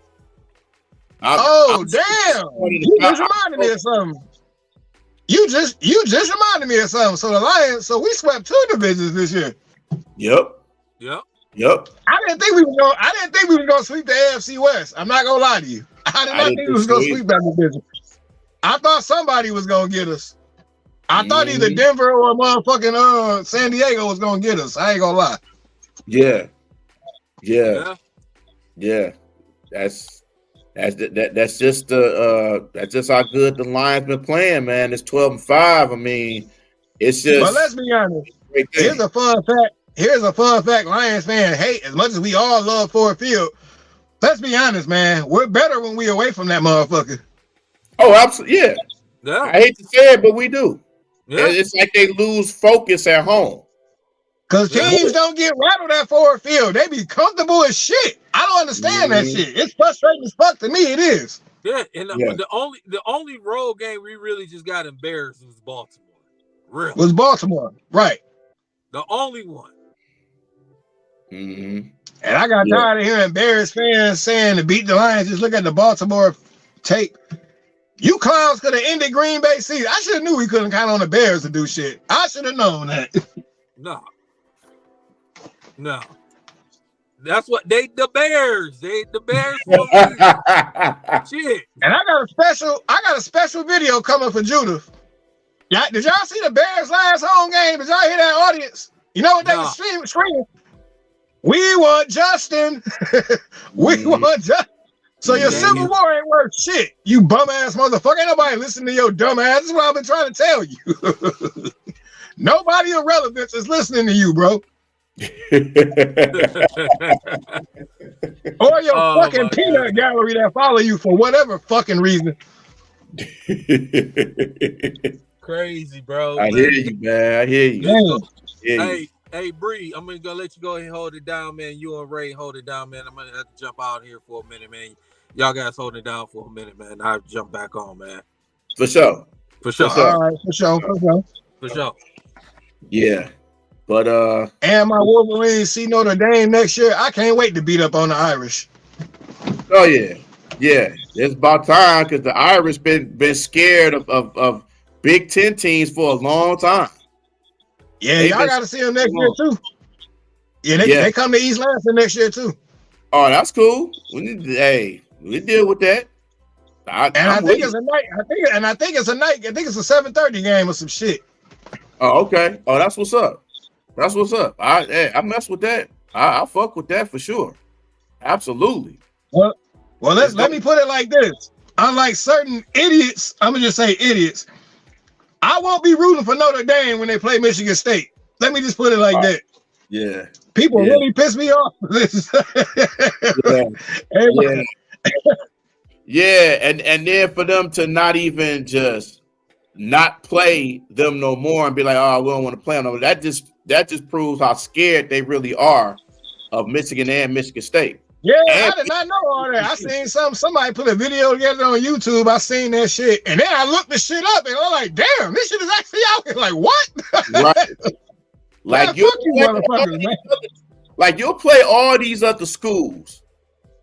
Damn! You just reminded me of something. You just reminded me of something. So the Lions, we swept 2 divisions this year. Yep. I didn't think we were gonna sweep the AFC West. I'm not gonna lie to you. I did not think we was gonna sweep that division. I thought somebody was gonna get us. I thought either Denver or motherfucking San Diego was gonna get us. I ain't gonna lie. Yeah. That's just how good the Lions been playing, man. It's 12-5. I mean, it's just. But let's be honest. Here's a fun fact. Lions fan hate as much as we all love Ford Field. Let's be honest, man. We're better when we away from that motherfucker. Oh, absolutely. Yeah. I hate to say it, but we do. Yeah. It's like they lose focus at home. Because teams don't get rattled at Ford Field. They be comfortable as shit. I don't understand that shit. It's frustrating as fuck to me. It is. Yeah, and the only road game we really just got embarrassed was Baltimore. Really? Was Baltimore, right? The only one. Mm-hmm. And I got tired of hearing Bears fans saying to beat the Lions, just look at the Baltimore tape. You clowns could have ended Green Bay season. I should have knew we couldn't count on the Bears to do shit. I should have known that. No. That's what the Bears. The Bears shit. And I got a special video coming for Judith. Yeah, did y'all see the Bears last home game? Did y'all hear that audience? You know what they were screaming? We want Justin. We want Justin. So your Civil War ain't worth shit, you bum ass motherfucker. Ain't nobody listening to your dumb ass. This is what I've been trying to tell you. Nobody of relevance is listening to you, bro. Or your fucking peanut gallery that follow you for whatever fucking reason. Crazy, bro. I hear you, man. I hear you. Hey, Bree, I'm gonna let you go ahead and hold it down, man. You and Ray hold it down, man. I'm gonna have to jump out here for a minute, man. Y'all guys hold it down for a minute, man. I'll jump back on, man. For sure. All right, for sure. Yeah. But and my Wolverines see Notre Dame next year. I can't wait to beat up on the Irish. Oh yeah. It's about time because the Irish been scared of Big Ten teams for a long time. Yeah, y'all got to see them next year too. Yeah, they come to East Lansing next year too. Oh, that's cool. We deal with that. I think it's a night. I think it's a 7:30 game or some shit. Oh, okay. Oh, that's what's up. I mess with that. I fuck with that for sure. Absolutely. Well, let me put it like this. Unlike certain idiots, I'm gonna just say idiots. I won't be rooting for Notre Dame when they play Michigan State. Let me just put it like that. Yeah. People really piss me off for this. And then for them to not even just not play them no more and be like, oh, we don't want to play them no more. That just proves how scared they really are of Michigan and Michigan State. Yeah, I did not know all that. I seen somebody put a video together on YouTube. I seen that shit. And then I looked the shit up and I'm like, damn, this shit is actually out here. Like, what? Right. Like you motherfuckers, man. Like you'll play all these other schools,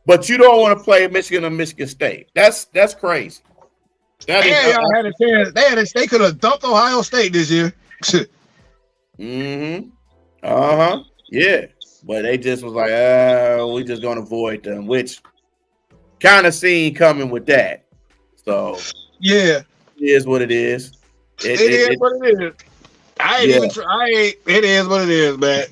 but you don't want to play Michigan or Michigan State. That's crazy. Y'all had a chance. They could have dumped Ohio State this year. Mm-hmm. Yeah. But they just was like, we just gonna avoid them, which kind of seen coming with that. So yeah, it is what it is. It is what it is. It is what it is, man.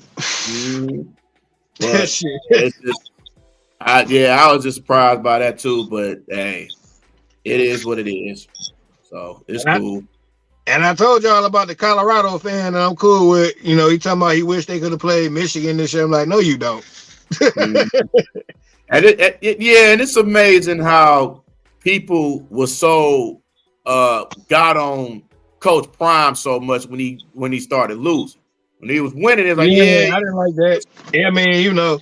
I was just surprised by that too. But hey, it is what it is. So it's cool. And I told y'all about the Colorado fan that I'm cool with. You know, he talking about he wish they could have played Michigan this year. I'm like, no, you don't. And and it's amazing how people were so got on Coach Prime so much when he started losing. When he was winning, it's like, I didn't like that. Yeah, I mean, you know,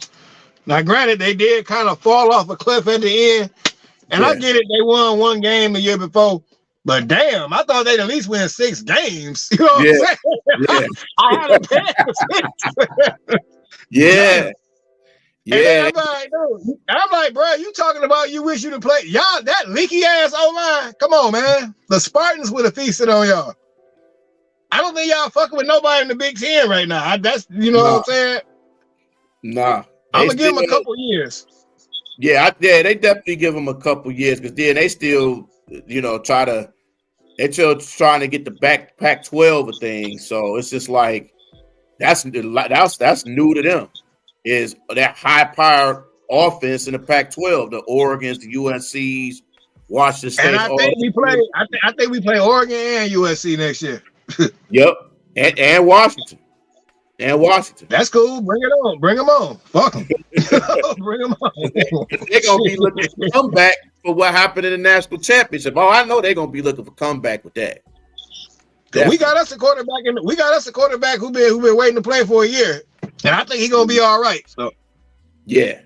now granted, they did kind of fall off a cliff at the end. And I get it, they won one game the year before. But damn, I thought they'd at least win 6 games. You know what I'm saying? Yeah. I had a pass. Yeah. Yeah. I'm like, bro, you talking about you wish you'd have played. Y'all, that leaky ass O-line. Come on, man. The Spartans would have feasted on y'all. I don't think y'all fucking with nobody in the Big Ten right now. That's what I'm saying? Nah. I'm going to give them a couple years. Yeah, they definitely give them a couple years because then they still, they're still trying to get the Pac-12 of things. So it's just like that's new to them. Is that high-powered offense in the Pac-12, the Oregons, the UNCs, Washington State. And I think we play Oregon and USC next year. Yep, and Washington. That's cool. Bring it on. Bring them on. Fuck them. Bring them on. They're gonna be looking for comeback for what happened in the national championship. Oh, I know they're gonna be looking for comeback with that. We got us a quarterback who been waiting to play for a year, and I think he's gonna be all right. So yeah,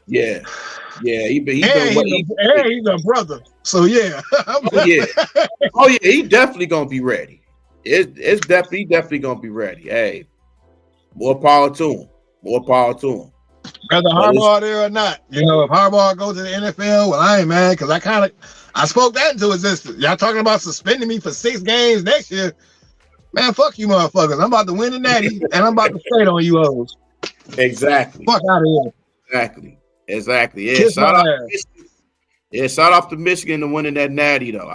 Yeah. He's been he's a brother. So yeah. Oh yeah, he definitely gonna be ready. It's definitely gonna be ready. Hey, more power to him. Whether Harbaugh there or not. If Harbaugh goes to the NFL, well, I ain't mad because I spoke that into existence. Y'all talking about suspending me for 6 games next year. Man, fuck you motherfuckers. I'm about to win the natty and I'm about to straight on you hoes. Exactly. Fuck out of here. Exactly. Yeah, shout out to Michigan to winning that natty though.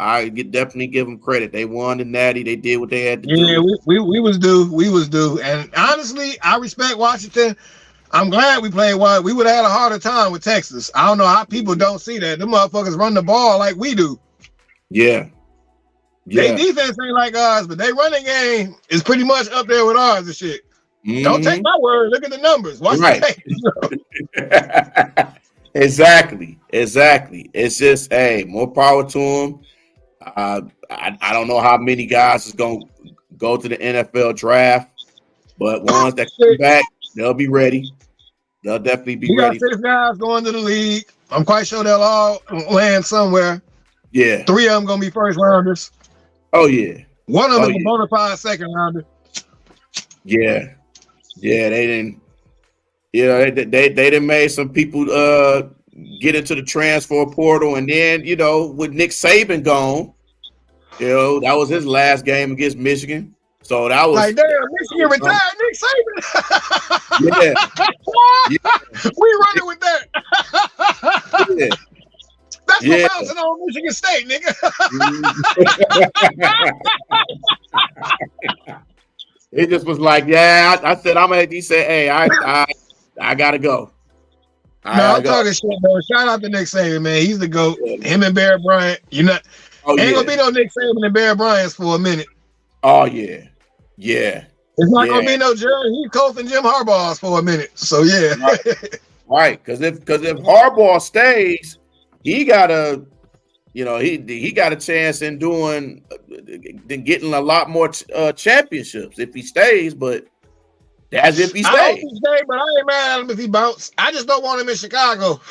Definitely give them credit. They won the natty. They did what they had to do. Yeah, we was due. And honestly, I respect Washington. I'm glad we played one. We would have had a harder time with Texas. I don't know how people don't see that. Them motherfuckers run the ball like we do. Yeah. Their defense ain't like ours, but they running game is pretty much up there with ours and shit. Mm-hmm. Don't take my word. Look at the numbers. Watch the tape. Exactly. It's just, hey, more power to them. I don't know how many guys is going to go to the NFL draft, but ones that come back, they'll be ready. They'll definitely be ready. We got 6 guys going to the league. I'm quite sure they'll all land somewhere. Yeah. 3 of them going to be first rounders. Oh, yeah. One of them is a bona fide second rounder. Yeah. Yeah, they didn't. They done made some people get into the transfer portal, and then with Nick Saban gone, that was his last game against Michigan. So that was like, damn, Michigan retired Nick Saban. Yeah. We running with that. Yeah. That's what bouncing on Michigan State, nigga. It just was like, I said, he said, hey, I gotta go. I'm talking shit, though. Shout out to Nick Saban, man. He's the GOAT. Him and Bear Bryant. Ain't gonna be no Nick Saban and Bear Bryant for a minute. Oh, yeah. Yeah. It's not gonna be no Jerry Heathcote and Jim Harbaugh's for a minute. So, yeah. Right. Because if Harbaugh stays, he got a chance in getting a lot more championships if he stays, but that's if he stays. I hope he stays, but I ain't mad at him if he bounce. I just don't want him in Chicago.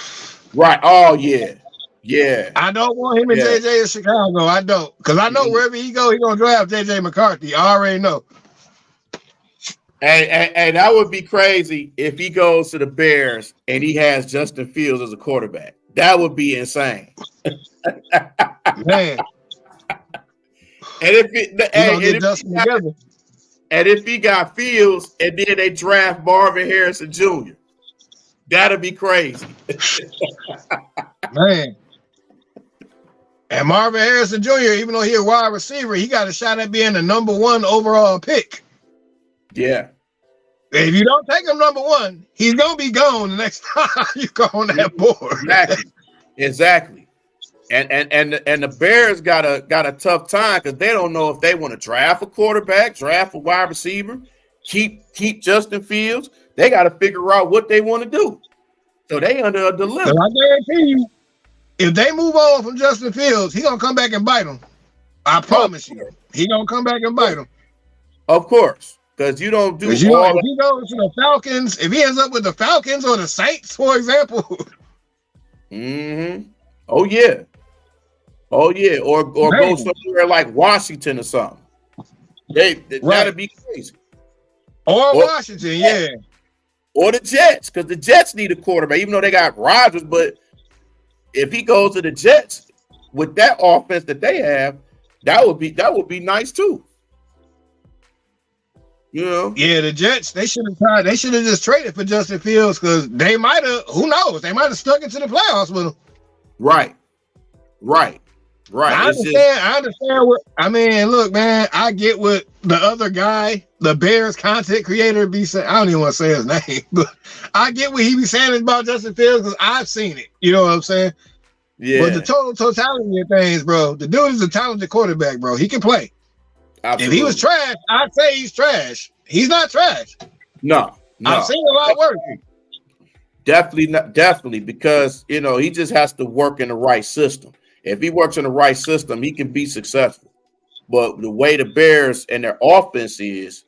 Right. Oh, yeah. Yeah. I don't want him in JJ in Chicago. I don't. Because I know wherever he go, he going to draft JJ McCarthy. I already know. And that would be crazy if he goes to the Bears and he has Justin Fields as a quarterback. That would be insane. Man. And if he got Fields and then they draft Marvin Harrison Jr., that'd be crazy. Man. And Marvin Harrison Jr., even though he's a wide receiver, he got a shot at being the number 1 overall pick. Yeah. If you don't take him number 1, he's gonna be gone the next time you go on that board. Exactly. And the Bears got a tough time because they don't know if they want to draft a quarterback, draft a wide receiver, keep Justin Fields. They got to figure out what they want to do. So they under a dilemma. So I guarantee you, if they move on from Justin Fields, he's gonna come back and bite them. I promise you, he's gonna come back and bite them. Of course. Because you don't do if he goes to the Falcons, if he ends up with the Falcons or the Saints, for example. Mm-hmm. Oh yeah. Or go somewhere like Washington or something. That'd be crazy. Or Washington, yeah. Or the Jets, because the Jets need a quarterback, even though they got Rodgers. But if he goes to the Jets with that offense that they have, that would be nice too. Yeah, the Jets, they should have just traded for Justin Fields because they might have, who knows, they might have stuck into the playoffs with him. Right. I understand look, man, I get what the other guy, the Bears content creator, be saying. I don't even want to say his name, but I get what he be saying about Justin Fields because I've seen it. You know what I'm saying? Yeah. But the totality of things, bro, the dude is a talented quarterback, bro. He can play. Absolutely. If he was trash, I'd say he's trash. He's not trash. No. I've seen a lot worse. Definitely, because he just has to work in the right system. If he works in the right system, he can be successful. But the way the Bears and their offense is,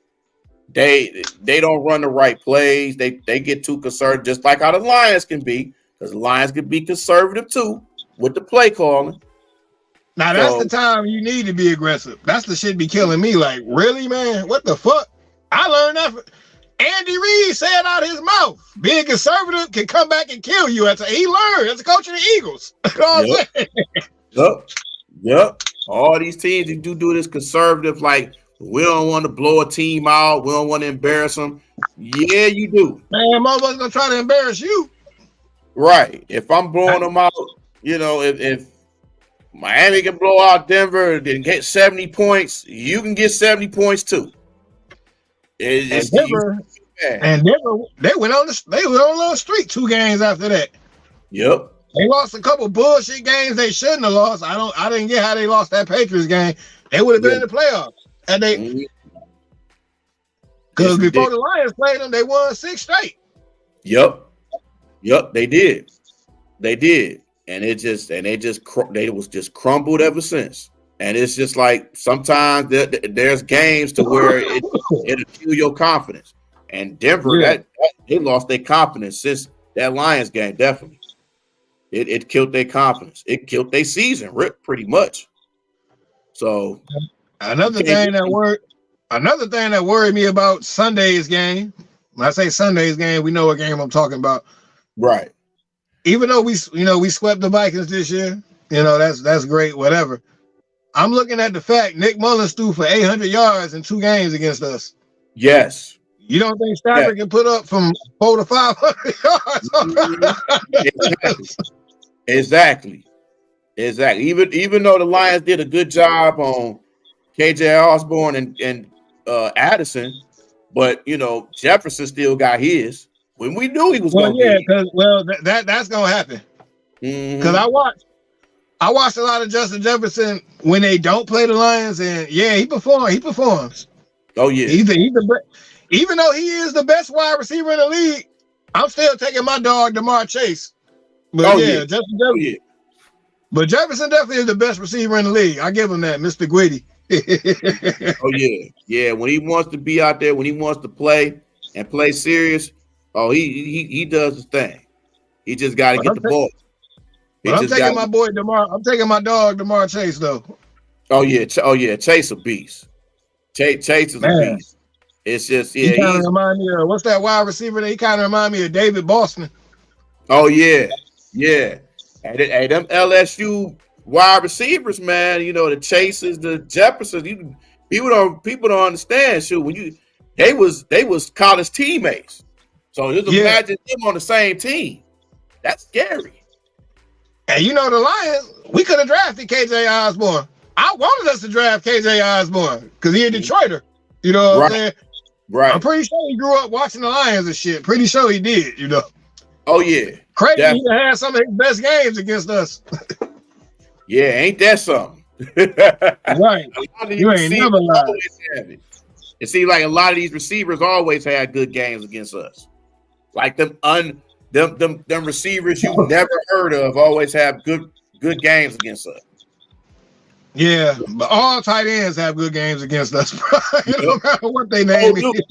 they don't run the right plays. They get too concerned, just like how the Lions can be, because the Lions could be conservative too with the play calling. Now that's the time you need to be aggressive. That's the shit be killing me. Like, really, man? What the fuck? I learned that. Andy Reid said out his mouth, being conservative can come back and kill you. He learned as a coach of the Eagles. You know what I'm saying? Yep. All these teams that do this conservative, like, we don't want to blow a team out. We don't want to embarrass them. Yeah, you do. Man, motherfuckers gonna try to embarrass you. Right. If I'm blowing them out, you know, if Miami can blow out Denver and get 70 points, you can get 70 points too. And Denver, they went on a little streak 2 games after that. Yep. They lost a couple bullshit games they shouldn't have lost. I didn't get how they lost that Patriots game. They would have been in the playoffs. And because before the Lions played them, they won 6 straight. Yep, they did. And they was just crumbled ever since. And it's just like sometimes there's games to where it'll kill your confidence. And Denver, they lost their confidence since that Lions game. Definitely, it killed their confidence. It killed their season, pretty much. So another thing that worried me about Sunday's game. When I say Sunday's game, we know what game I'm talking about. Right. Even though we swept the Vikings this year, that's great, whatever. I'm looking at the fact Nick Mullins threw for 800 yards in 2 games against us. Yes. You don't think Stafford can put up from 400 to 500 yards? Exactly. Even though the Lions did a good job on KJ Osborne and Addison, but Jefferson still got his. When we knew he was going to be. That's going to happen. Because I watched a lot of Justin Jefferson when they don't play the Lions, and he performs. Oh yeah. Even though he is the best wide receiver in the league, I'm still taking my dog Jamar Chase. But Justin Jefferson. But Jefferson definitely is the best receiver in the league. I give him that, Mr. Gwitty. Yeah. When he wants to be out there, when he wants to play and play serious, he does his thing. He just got to get the ball. I'm taking my boy DeMar. I'm taking my dog DeMar Chase though. Oh yeah, Chase a beast. Chase is a beast. It's just he kind of remind me of what's that wide receiver? He kind of remind me of David Boston. Oh yeah. Hey, them LSU wide receivers, man. The Chases, the Jeffersons. People don't understand. Shoot, when they was college teammates. So just imagine them on the same team. That's scary. And the Lions, we could have drafted KJ Osborne. I wanted us to draft KJ Osborne because he a Detroiter. You know what I'm saying? Right. I'm pretty sure he grew up watching the Lions and shit. Pretty sure he did, Oh, yeah. Crazy he had some of his best games against us. Yeah, ain't that something? Right. You ain't never lied. It seems like a lot of these receivers always had good games against us. Like them receivers you never heard of always have good games against us. Yeah, but all tight ends have good games against us, bro. No matter what they name is.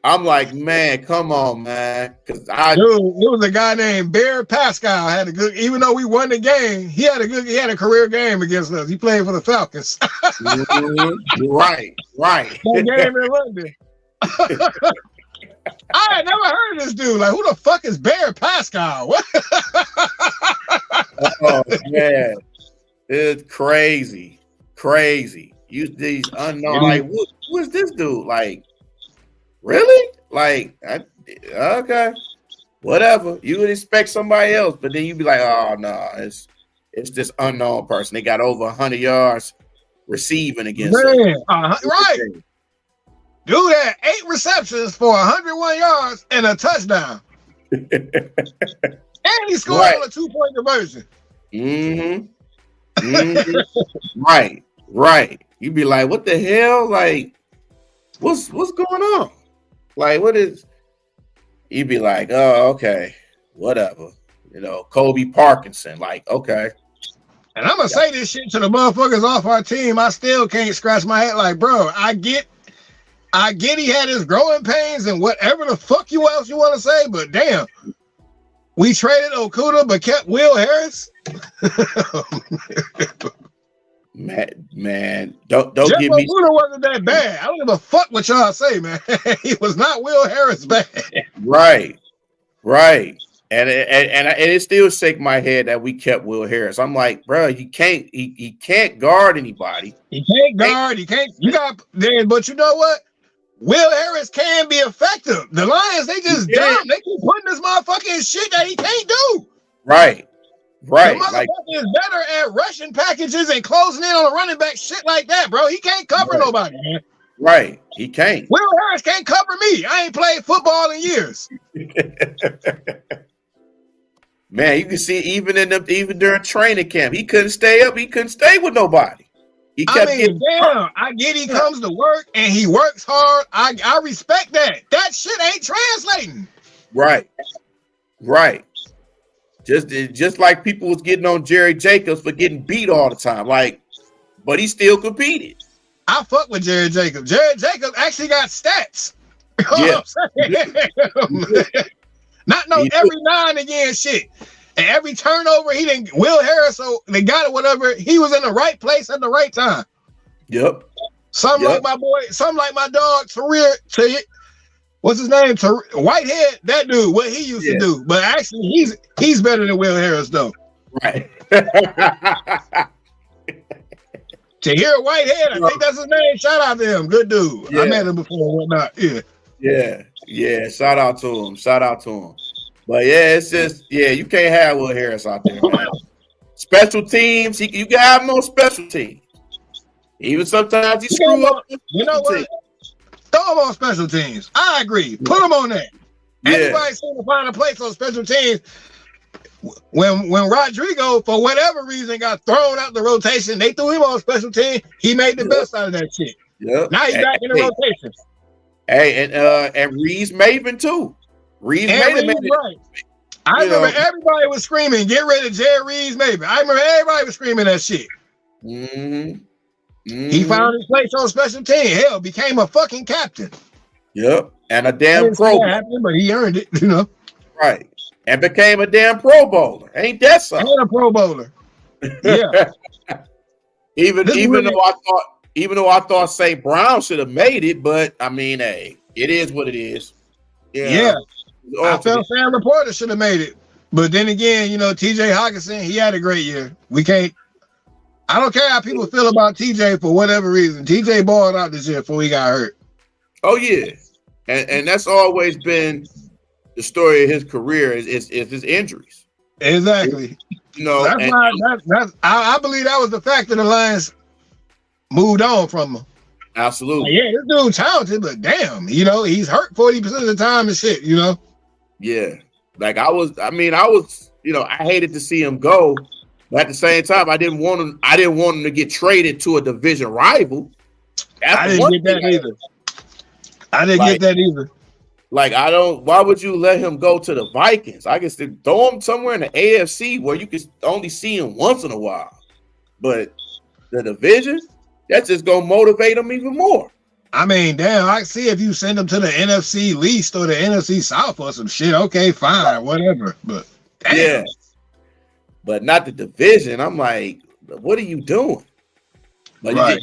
I'm like, man, come on, man. Dude, it was a guy named Bear Pascal had a good. Even though we won the game, he had a career game against us. He played for the Falcons. Right. That game in London. I had never heard of this dude. Like, who the fuck is Bear Pascal? What? Oh man, it's crazy. Use these unknown. Like, who is this dude? Like, really? Like, okay, whatever. You would expect somebody else, but then you'd be like, oh no, it's this unknown person. They got over 100 yards receiving against us. Right. Dude had 8 receptions for 101 yards and a touchdown. And he scored on a 2-point conversion. Right. You'd be like, what the hell? Like, what's going on? Like, what is? You'd be like, oh, okay, whatever. Kobe Parkinson. Like, okay. And I'm gonna say this shit to the motherfuckers off our team. I still can't scratch my head. Like, bro, I get I get he had his growing pains and whatever the fuck else you want to say, but damn, we traded Okuda but kept Will Harris. Man, don't Jeff give me. Okuda wasn't that bad. I don't give a fuck what y'all say, man. He was not Will Harris bad. Right. And it still shake my head that we kept Will Harris. I'm like, bro, he can't guard anybody. He can't guard. He can't. You got then, but you know what? Will Harris can be effective. The Lions, they just dumb. They keep putting this motherfucking shit that he can't do. Right. The motherfucker is better at rushing packages and closing in on a running back, shit like that, bro. He can't cover nobody, man. Right. He can't. Will Harris can't cover me. I ain't played football in years. Man, you can see even during training camp, he couldn't stay up. He couldn't stay with nobody. He kept getting damn. I get he comes to work and he works hard. I respect that. That shit ain't translating. Right. Just like people was getting on Jerry Jacobs for getting beat all the time, but he still competed. I fuck with Jerry Jacobs. Jerry Jacobs actually got stats. Yeah. Not no every now and again shit. And every turnover, he didn't. Will Harris, so they got it, whatever. He was in the right place at the right time. Yep. Something like my boy, something like my dog, what's his name? Whitehead, that dude, what he used to do. But actually, he's better than Will Harris, though. Right. Tahir Whitehead, I think that's his name. Shout out to him. Good dude. Yeah. I met him before and whatnot. Yeah. Shout out to him. But yeah, it's just, you can't have Will Harris out there, man. Special teams, you can have him on special teams. Even sometimes he screw up. You know what? Throw him on special teams. I agree. Put him on that. Yeah. Everybody seems to find a place on special teams. When Rodrigo, for whatever reason, got thrown out the rotation, they threw him on special team. He made the best out of that shit. Yep. Now he's back in the rotation. Hey, and Reese Maven too. Reese Maven, right. I remember everybody was screaming, "Get rid of Jerry Reese Maven." I remember everybody was screaming that shit. Mm-hmm. He found his place on special team. Hell, became a fucking captain. Yep, and a damn pro. But he earned it, you know. Right, and became a damn Pro Bowler. Ain't that something? And a Pro Bowler. Yeah. even though I thought St. Brown should have made it, but I mean, hey, it is what it is. Yeah. I felt Sam Laporta should have made it. But then again, you know, TJ Hawkinson, he had a great year. I don't care how people feel about TJ for whatever reason. TJ balled out this year before he got hurt. Oh, yeah. And that's always been the story of his career is his injuries. Exactly. You know, I believe that was the fact that the Lions moved on from him. Absolutely. Yeah, this dude talented, but damn, you know, he's hurt 40% of the time and shit, you know? Yeah. I was, you know, I hated to see him go, but at the same time, I didn't want him to get traded to a division rival. I didn't get that either. Why would you let him go to the Vikings? I guess they throw him somewhere in the AFC where you can only see him once in a while. But the division, that's just gonna motivate him even more. I mean, damn, I see if you send him to the NFC East or the NFC South or some shit, okay, fine, whatever. But damn. Yeah. But not the division. I'm like, what are you doing? But right.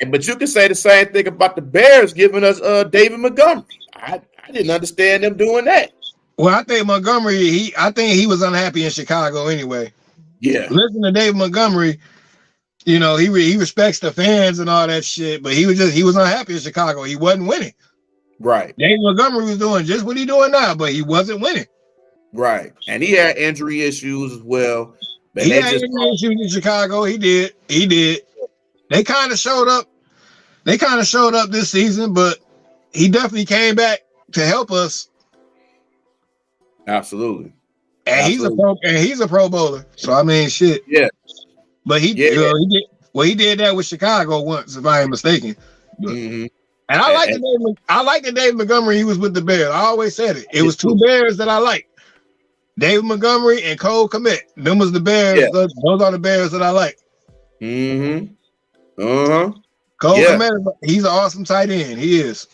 But you can say the same thing about the Bears giving us David Montgomery. I didn't understand them doing that. Well, I think Montgomery, I think he was unhappy in Chicago anyway. Yeah. Listen to David Montgomery, you know, he respects the fans and all that shit, but he was unhappy in Chicago. He wasn't winning. Right. David Montgomery was doing just what he's doing now, but he wasn't winning. Right. And he had injury issues as well. He had injury issues in Chicago. He did. They kind of showed up this season, but he definitely came back to help us. Absolutely. And he's a Pro Bowler. So I mean, shit. Yeah. But he did that with Chicago once, if I ain't mistaken. Mm-hmm. And I like the David Montgomery he was with the Bears. I always said it. It was two Bears that I liked. David Montgomery and Cole Kmet. Them was the Bears. Yeah. Those are the Bears that I like. Mm-hmm. Uh-huh. Cole Kmet, he's an awesome tight end. He is.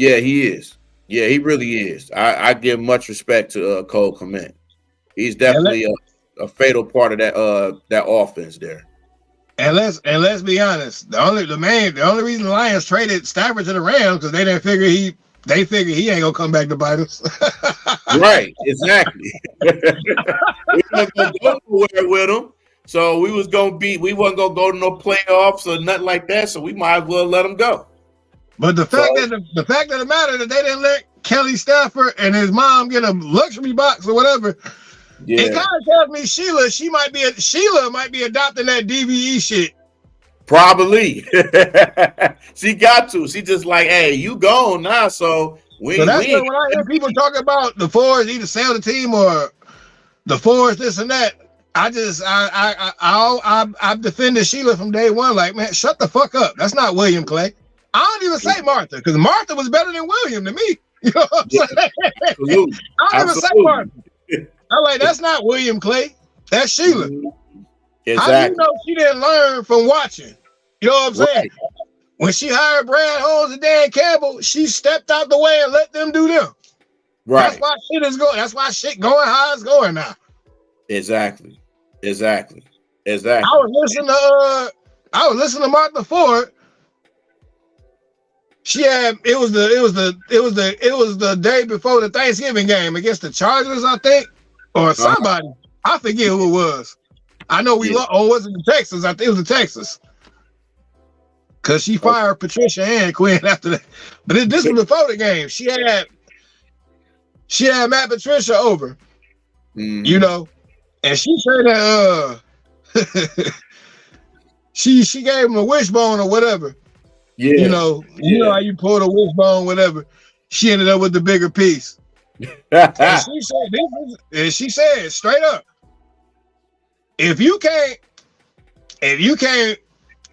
Yeah, he is. Yeah, he really is. I give much respect to Cole Kmet. He's definitely a fatal part of that offense there. And let's be honest. The only reason the Lions traded Stafford to the Rams because they figured he ain't gonna come back to bite us. Right, exactly. We wasn't gonna go nowhere with him. So we wasn't gonna go to no playoffs or nothing like that. So we might as well let him go. But the fact of the matter that they didn't let Kelly Stafford and his mom get a luxury box or whatever, it kind of tells me Sheila might be adopting that DVE shit. Probably. She got to. She just like, hey, you gone now. So when I hear people talk about the Fords either sell the team or the Fords this and that, I defended Sheila from day one. Like, man, shut the fuck up. That's not William Clay. I don't even say Martha because Martha was better than William to me. You know what I'm saying? Absolutely. I don't even say Martha. I'm like, that's not William Clay. That's Sheila. Exactly. How do you know she didn't learn from watching? You know what I'm saying? Right. When she hired Brad Holmes and Dan Campbell, she stepped out the way and let them do them. Right. That's why shit is going. That's why shit going how it's going now. Exactly. I was listening to Martha Ford. It was the day before the Thanksgiving game against the Chargers, I think, or somebody. I forget who it was. I know was it the Texans? I think it was the Texans. Cause she fired Patricia and Quinn after that. But this was before the game. She had Matt Patricia over, you know, and she said that she gave him a wishbone or whatever. Yeah, you know how you pull the wishbone, whatever. She ended up with the bigger piece. And she said straight up, if you can't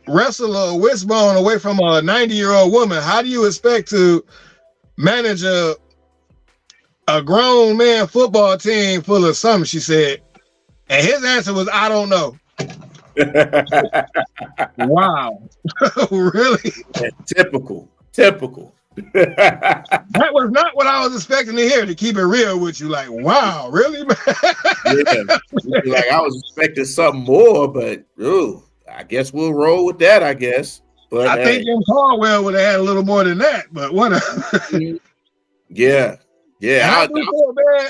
wrestle a wishbone away from a 90-year-old woman, how do you expect to manage a grown man football team full of something? She said, and his answer was, I don't know. Wow. Really? Typical. That was not what I was expecting to hear, to keep it real with you. Like, wow, really? Like I was expecting something more, but I guess we'll roll with that, I guess. But I think Jim Caldwell would have had a little more than that, but whatever. Yeah.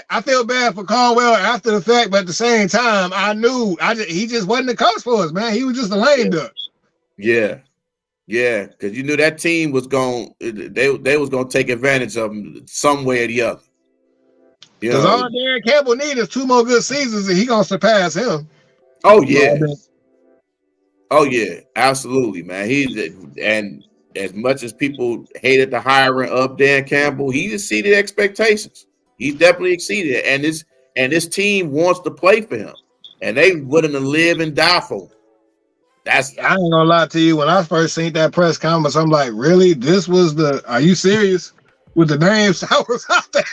I feel bad for Caldwell after the fact, but at the same time, I knew he just wasn't the coach for us, man. He was just a lame duck. Yeah, because you knew that team was they was gonna take advantage of him some way or the other. Because all Dan Campbell needs is 2 more good seasons, and he gonna surpass him. Oh yeah, absolutely, man. And as much as people hated the hiring of Dan Campbell, he exceeded expectations. He definitely exceeded it, and this team wants to play for him, and they willing to live and die for him. I ain't gonna lie to you. When I first seen that press conference, I'm like, really? This was are you serious? With the names I was out there.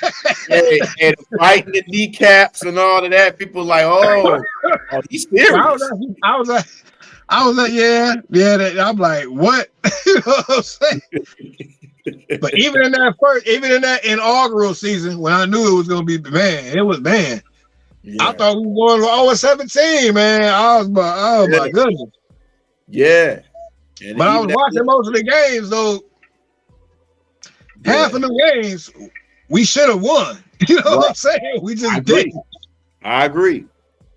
and fighting the kneecaps and all of that. People like, oh, he's serious. I was like, yeah. I'm like, what? You know what I'm saying? But even in that inaugural season, when I knew it was gonna be it was. Yeah. I thought we were going 0-17, man. Oh my goodness. Yeah. But I was watching most of the games, though. Half of the games we should have won. You know what I'm saying? We just didn't. I agree.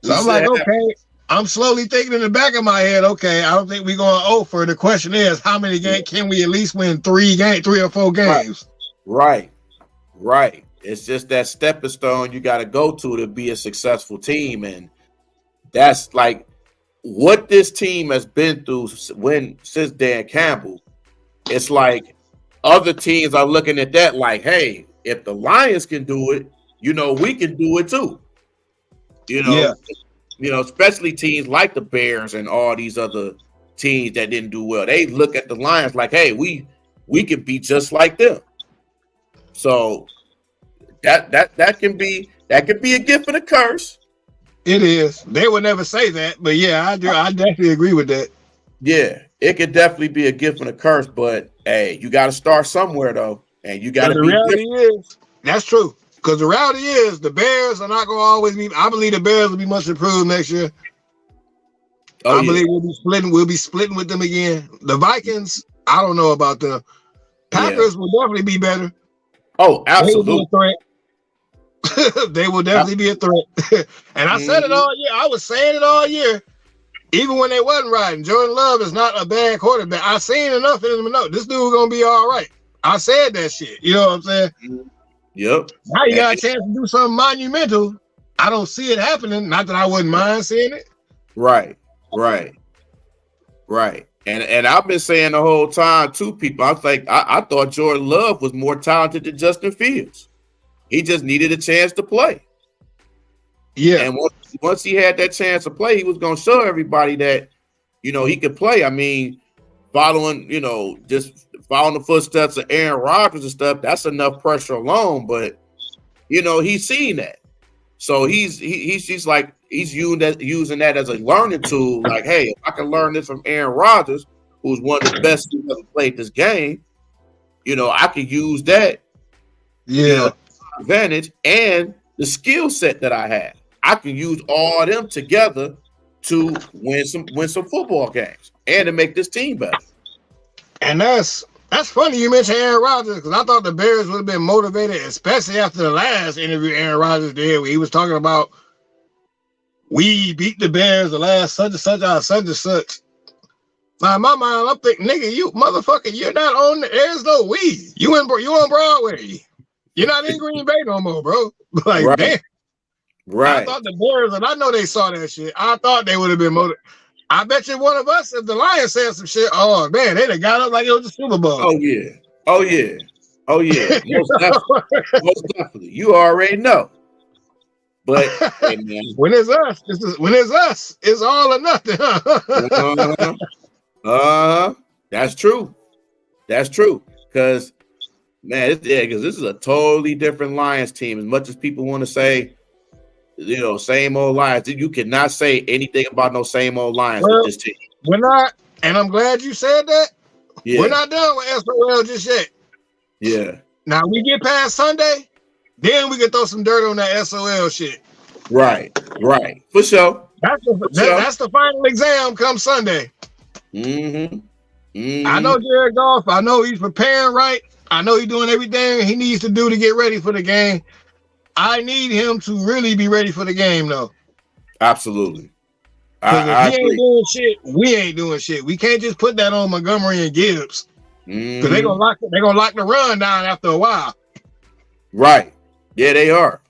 So I'm like, okay. I'm slowly thinking in the back of my head, okay, I don't think we're going over. The question is, how many games can we at least win? 3 or 4 games? Right. It's just that stepping stone you got to go to be a successful team. And that's like what this team has been through since Dan Campbell. It's like other teams are looking at that like, hey, if the Lions can do it, we can do it too. Especially teams like the Bears and all these other teams that didn't do well. They look at the Lions like, hey, we can be just like them. So that can be a gift and a curse. It is. They would never say that, but yeah, I definitely agree with that. Yeah, it could definitely be a gift and a curse, but hey, you got to start somewhere though. And you got to the be reality different. is that's true. Because the reality is the Bears are not going to always be. I believe the Bears will be much improved next year. Oh, I believe we'll be splitting. We'll be splitting with them again. The Vikings, I don't know about them. Packers will definitely be better. Oh, absolutely. They will definitely be a threat. And I said it all year. I was saying it all year. Even when they wasn't riding. Jordan Love is not a bad quarterback. I seen enough in him to know this dude gonna be all right. I said that shit. You know what I'm saying? Yep. Now you got a chance to do something monumental. I don't see it happening. Not that I wouldn't mind seeing it. Right. And I've been saying the whole time to people, I was like, I thought Jordan Love was more talented than Justin Fields. He just needed a chance to play. Yeah. And once he had that chance to play, he was going to show everybody that, he could play. I mean, following the footsteps of Aaron Rodgers and stuff, that's enough pressure alone. But, he's seen that. So he's using that as a learning tool. Like, hey, if I can learn this from Aaron Rodgers, who's one of the best who ever played this game, I could use that advantage and the skill set that I have. I can use all of them together to win some football games and to make this team better. And that's funny you mentioned Aaron Rodgers, because I thought the Bears would have been motivated, especially after the last interview Aaron Rodgers did, where he was talking about we beat the Bears the last such and such out such and such. Now in my mind, I'm thinking, nigga, you motherfucker, you're not on. There's no we. You on Broadway. You're not in Green Bay no more, bro. Like, right. Damn. Right. I thought the Bears, and I know they saw that shit. I thought they would have been motivated. I bet you one of us, if the Lions said some shit, oh man, they'd have got up like it was the Super Bowl. Oh yeah. Most definitely. You already know. But hey, man. when it's us, it's all or nothing. That's true. Because man, because this is a totally different Lions team. As much as people want to say, same old Lions, you cannot say anything about no same old Lions with this team. We're not, and I'm glad you said that. Yeah. We're not done with SOL just yet. Yeah. Now we get past Sunday, then we can throw some dirt on that SOL shit. Right. For sure. That's the final exam come Sunday. I know Jared Goff. I know he's preparing right. I know he's doing everything he needs to do to get ready for the game. I need him to really be ready for the game, though. Absolutely. Because if he ain't doing shit, we ain't doing shit. We can't just put that on Montgomery and Gibbs. Because they're gonna lock the run down after a while. Right. Yeah, they are.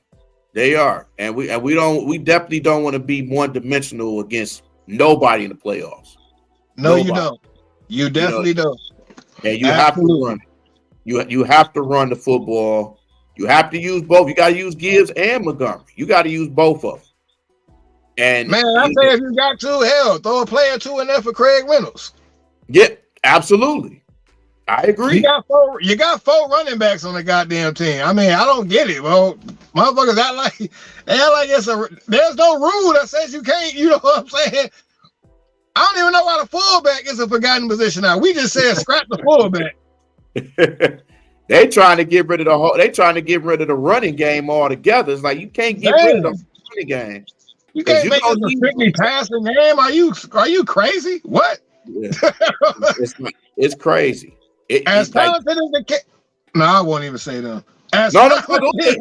And we definitely don't want to be one-dimensional against nobody in the playoffs. No, nobody. You don't. You definitely don't. And you have to run. You have to run the football. You have to use both. You got to use Gibbs and Montgomery. You got to use both of them. And man, I say if you got to, hell, throw a player 2 in there for Craig Reynolds. Yeah, absolutely. I agree. You got 4 running backs on the goddamn team. I mean, I don't get it, bro. Motherfuckers act like there's no rule that says you can't. You know what I'm saying? I don't even know why the fullback is a forgotten position now. We just said scrap the fullback. They trying to get rid of the running game altogether. It's like you can't get rid of the running game. You can't make it a strictly passing game. Are you crazy? What? Yeah. It's crazy. As talented as the kid. No, I won't even say that. No, go ahead.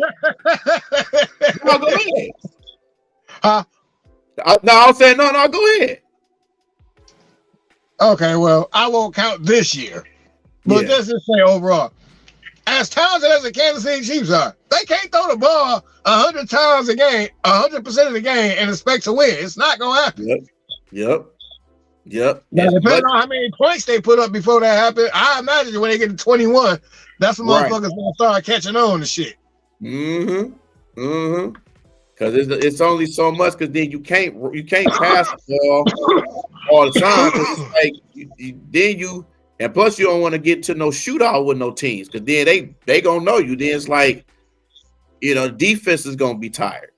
No, go ahead. Huh? No, I'll say no, go ahead. Okay, well, I won't count this year. But just to say overall, as talented as the Kansas City Chiefs are, they can't throw the ball 100 times a game, 100% of the game, and expect to win. It's not going to happen. Yep. Now, depending on how many points they put up before that happens, I imagine when they get to 21, that's when motherfuckers going to start catching on to shit. Because it's only so much, because then you can't pass the ball all the time. It's like and plus you don't want to get to no shootout with no teams, because then they gonna know you. Then it's like, defense is gonna be tired,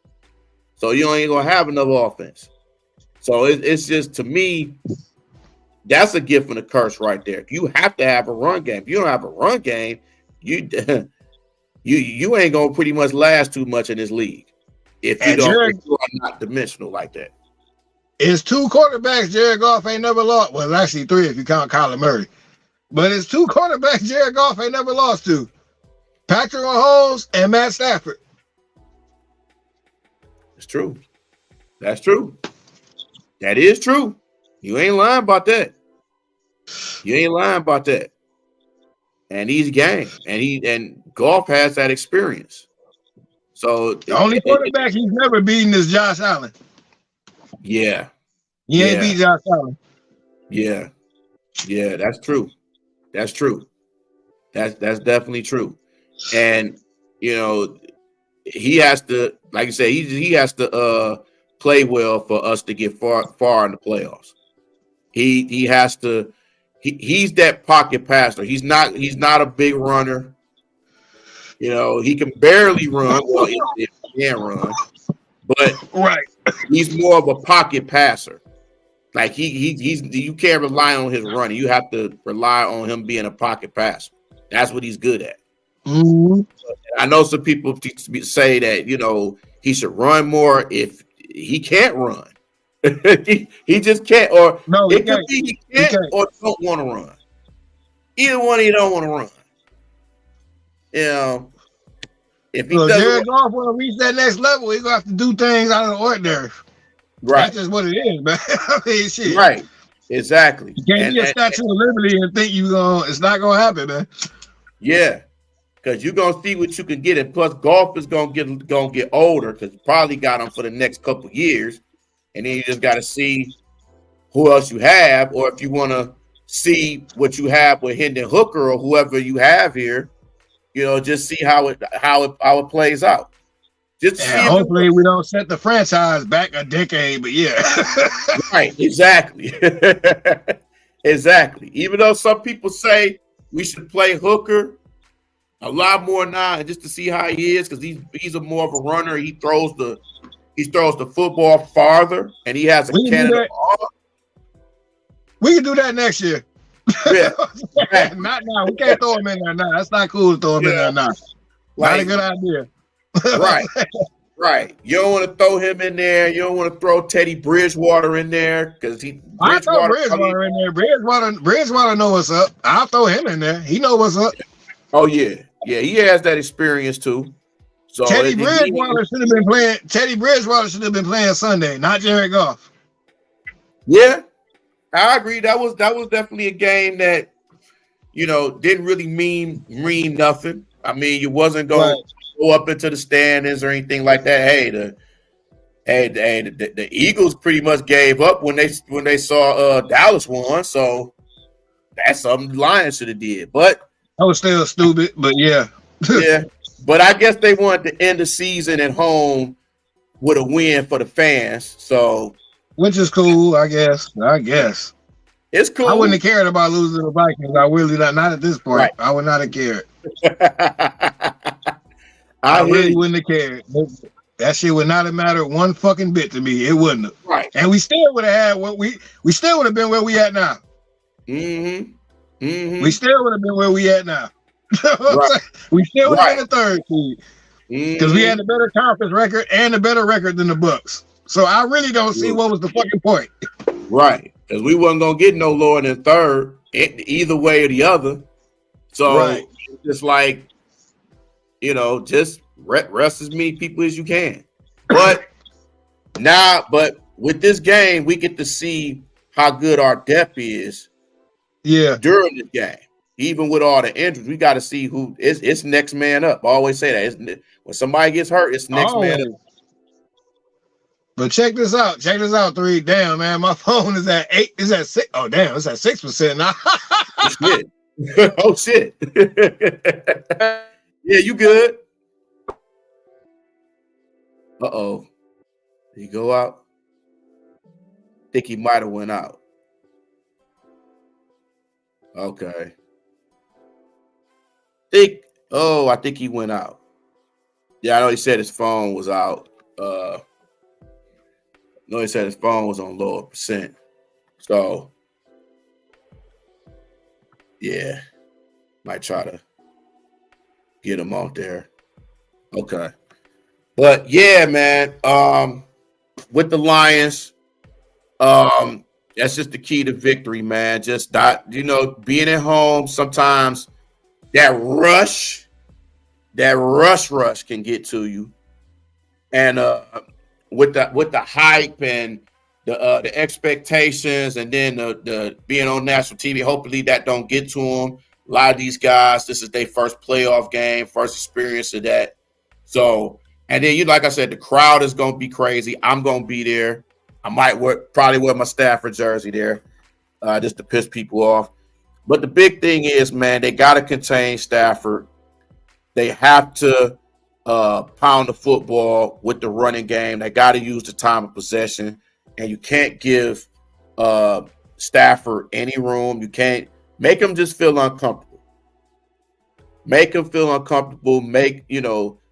so you ain't gonna have enough offense. So it's just, to me, that's a gift and a curse right there. You have to have a run game. If you don't have a run game, you you ain't gonna pretty much last too much in this league if you are not dimensional like that. It's 2 quarterbacks Jared Goff ain't never lost. Well, actually 3 if you count Kyler Murray. But it's 2 quarterbacks Jared Goff ain't never lost to. Patrick Mahomes and Matt Stafford. It's true. That's true. That is true. You ain't lying about that. You ain't lying about that. And he's game. And Goff has that experience. So the only quarterback he's never beaten is Josh Allen. Yeah. He ain't beat Josh Allen. Yeah. Yeah, that's true. That's true. That's definitely true. And you know, he has to, like I said, he has to play well for us to get far in the playoffs. He has to. He's that pocket passer. He's not a big runner. You know, he can barely run. Well, he can run, but he's more of a pocket passer. Like he's you can't rely on his running. You have to rely on him being a pocket passer. That's what he's good at. Mm-hmm. I know some people say that, you know, he should run more. If he can't run, he just can't. Or no, it could be he can't or don't want to run. Either one, he don't want to run. You know, if he doesn't, Jared Goff want to reach that next level, he's gonna have to do things out of the ordinary. Right, that's just what it is, man. I mean, shit. Right, exactly. You can't be a Statue of Liberty and think it's not gonna happen, man. Yeah. Because you're gonna see what you can get, and plus Goff is gonna get older because you probably got him for the next couple years, and then you just got to see who else you have, or if you want to see what you have with Hendon Hooker or whoever you have here, you know, just see how it plays out. Just hopefully we don't set the franchise back a decade, but yeah, right, exactly, exactly. Even though some people say we should play Hooker a lot more now, just to see how he is, because he's a more of a runner. He throws the football farther, and he has a cannon of arm. We can do that next year. Yeah, not now. We can't throw him in there now. That's not cool to throw him in there now. Not a good idea. Right, right. You don't want to throw him in there. You don't want to throw Teddy Bridgewater in there because I throw Bridgewater in there. Bridgewater know what's up. I'll throw him in there. He know what's up. Oh yeah. Yeah, he has that experience too. So Teddy Bridgewater should have been playing. Teddy Bridgewater should have been playing Sunday, not Jared Goff. Yeah, I agree. That was definitely a game that, you know, didn't really mean nothing. I mean, you wasn't going to go up into the standings or anything like that. The Eagles pretty much gave up when they saw Dallas won. So that's something the Lions should have did, but. I was still stupid, but yeah. Yeah, but I guess they wanted to end the season at home with a win for the fans. So, which is cool, I guess. It's cool. I wouldn't have cared about losing the Vikings. I really not at this point. Right. I would not have cared. I really wouldn't have cared. That shit would not have mattered one fucking bit to me. It wouldn't have. Right. And we still would have had what we still would have been where we at now. Mm-hmm. Mm-hmm. We still would have been where we at now. Right. We still would have been the third seed because we had a better conference record and a better record than the Bucks. So I really don't see what was the fucking point. Right, because we wasn't gonna get no lower than third either way or the other. So just like, you know, just rest as many people as you can. But but with this game, we get to see how good our depth is. Yeah, during the game, even with all the injuries, we got to see who it's next man up. I always say that when somebody gets hurt, it's next man up. But check this out, 3. Damn, man, my phone is at 8. Is at 6. Oh, damn, it's at 6% now. Oh shit! Oh shit! Yeah, you good? Uh-oh, did he go out? Think he might have went out. Okay. I think he went out. Yeah, I know he said his phone was out. No, he said his phone was on lower percent. So, yeah, might try to Get him out there. Okay. But yeah, man. With the Lions, that's just the key to victory, man. Just that, being at home, sometimes that rush can get to you. And with the hype and the expectations, and then the being on national TV, hopefully that don't get to them. A lot of these guys, this is their first playoff game, first experience of that. So, and then like I said, the crowd is gonna be crazy. I'm gonna be there. I might probably wear my Stafford jersey there, just to piss people off. But the big thing is, man, they got to contain Stafford. They have to pound the football with the running game. They got to use the time of possession, and you can't give Stafford any room. You can't make him just feel uncomfortable. Make him feel uncomfortable.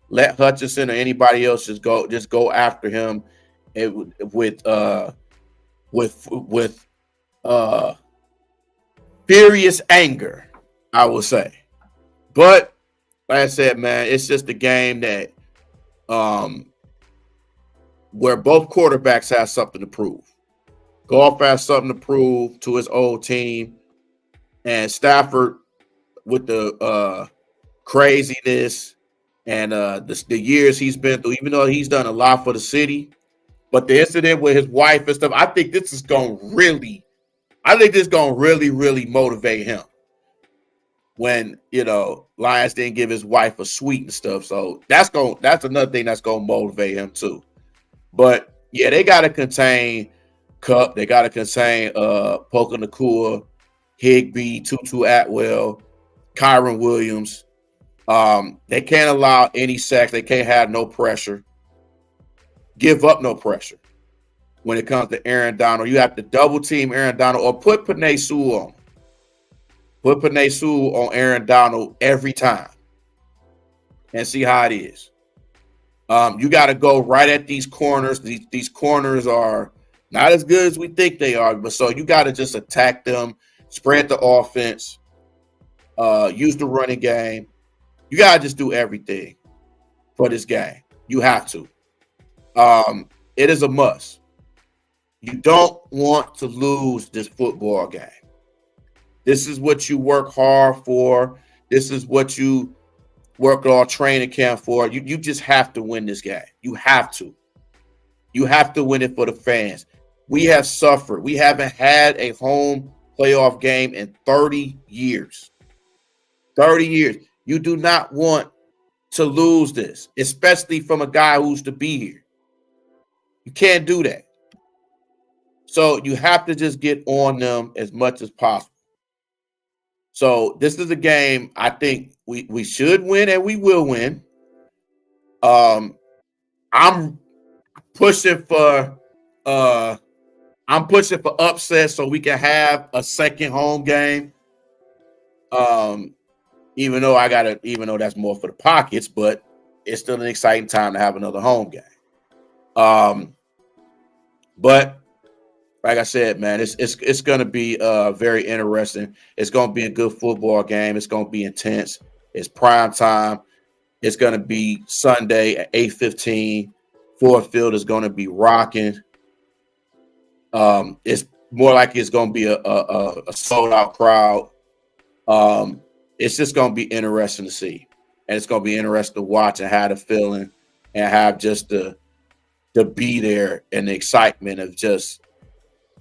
Let Hutchinson or anybody else just go after him with furious anger, I will say. But like I said, man, it's just a game that where both quarterbacks have something to prove. Goff has something to prove to his old team, and Stafford with the craziness and the years he's been through, even though he's done a lot for the city. But the incident with his wife and stuff, I think this is going to really motivate him. When Lions didn't give his wife a suite and stuff, so that's another thing that's gonna motivate him too. But yeah, they gotta contain Kupp, they gotta contain Puka Nacua, Higbee, Tutu Atwell, Kyron Williams. They can't allow any sacks. They can't have no pressure. Give up no pressure when it comes to Aaron Donald. You have to double team Aaron Donald or put Penei Sewell on. Put Penei Sewell on Aaron Donald every time and see how it is. You got to go right at these corners. These corners are not as good as we think they are, but so you got to just attack them, spread the offense, use the running game. You got to just do everything for this game. You have to. It is a must. You don't want to lose this football game. This is what you work hard for. This is what you work all training camp for. You just have to win this game. You have to. You have to win it for the fans. We have suffered. We haven't had a home playoff game in 30 years. 30 years. You do not want to lose this, especially from a guy who's to be here. You can't do that. So you have to just get on them as much as possible. So this is a game I think we should win and we will win. I'm pushing for upset so we can have a second home game. Even though that's more for the pockets, but it's still an exciting time to have another home game. But like I said, man, it's going to be very interesting. It's going to be a good football game. It's going to be intense. It's prime time. It's going to be Sunday at 8:15. Ford Field is going to be rocking. It's more like it's going to be a sold out crowd. It's just going to be interesting to see, and it's going to be interesting to watch and have the feeling and have just the be there and the excitement of just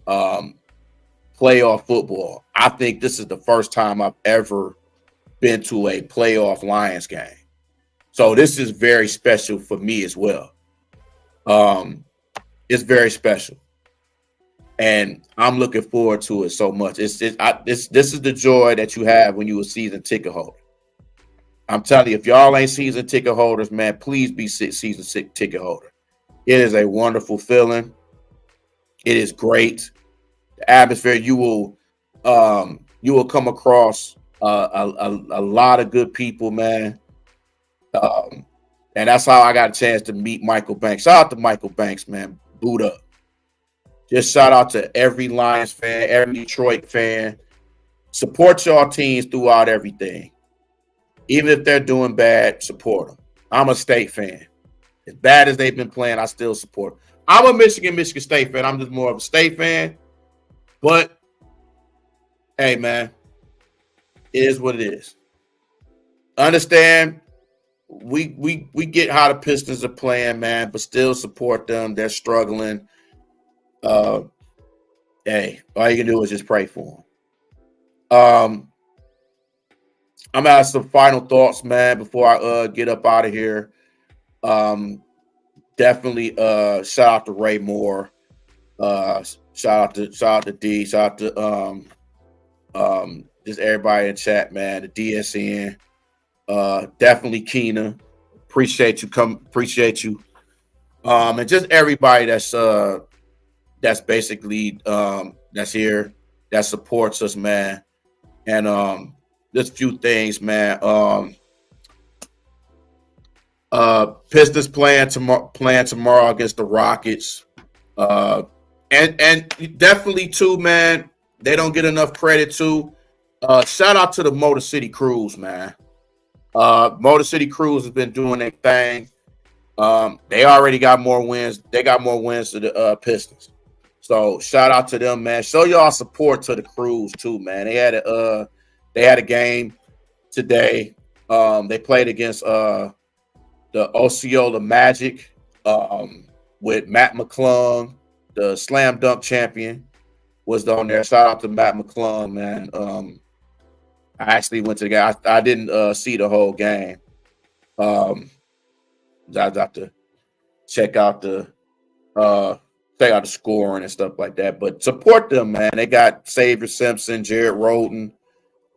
playoff football. I think this is the first time I've ever been to a playoff Lions game. So this is very special for me as well. It's very special. And I'm looking forward to it so much. This is the joy that you have when you're a season ticket holder. I'm telling you, if y'all ain't season ticket holders, man, please be season ticket holder. It is a wonderful feeling. It is great. The atmosphere, you will come across a lot of good people, man. And that's how I got a chance to meet Michael Banks. Shout out to Michael Banks, man. Boot up. Just shout out to every Lions fan, every Detroit fan. Support your teams throughout everything. Even if they're doing bad, support them. I'm a State fan. As bad as they've been playing, I still support them. I'm a Michigan State fan. I'm just more of a State fan. But, hey, man, it is what it is. Understand, we get how the Pistons are playing, man, but still support them. They're struggling. Hey, all you can do is just pray for them. I'm gonna have some final thoughts, man, before I get up out of here. Definitely shout out to Ray Moore. Shout out to D. Shout out to just everybody in chat, man. The DSN. Definitely Keena. Appreciate you. And just everybody that's basically that's here, that supports us, man. And just a few things, man. Pistons playing tomorrow against the Rockets. And definitely too, man, they don't get enough credit too. Shout out to the Motor City Crews, man. Motor City Crews has been doing their thing. They already got more wins. They got more wins to the Pistons. So shout out to them, man. Show y'all support to the Crews too, man. They had a game today. They played against the Osceola Magic with Matt McClung, the slam dunk champion, was on there. Shout out to Matt McClung, man. I actually went to the game. I didn't see the whole game. I got to check out the scoring and stuff like that. But support them, man. They got Xavier Simpson, Jared Roden.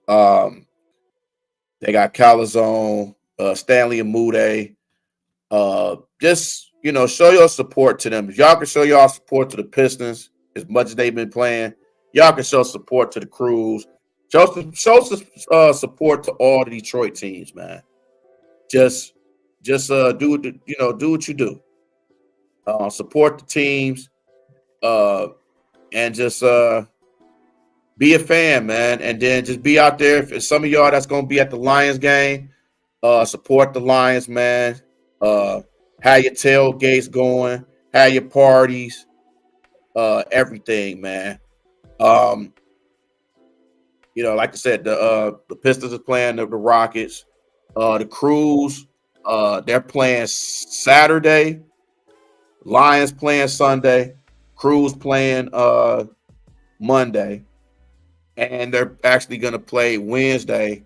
They got Calazone, Stanley Amude. Just, show your support to them. If y'all can show y'all support to the Pistons as much as they've been playing, y'all can show support to the Crews. Show support to all the Detroit teams, man. Just do what you do. Support the teams, and just be a fan, man. And then just be out there. If some of y'all that's gonna be at the Lions game, support the Lions, man. Have your tailgates going, have your parties, everything, man. Like I said, the Pistons are playing the Rockets. The Crews, they're playing Saturday. Lions playing Sunday. Crews playing Monday. And they're actually going to play Wednesday.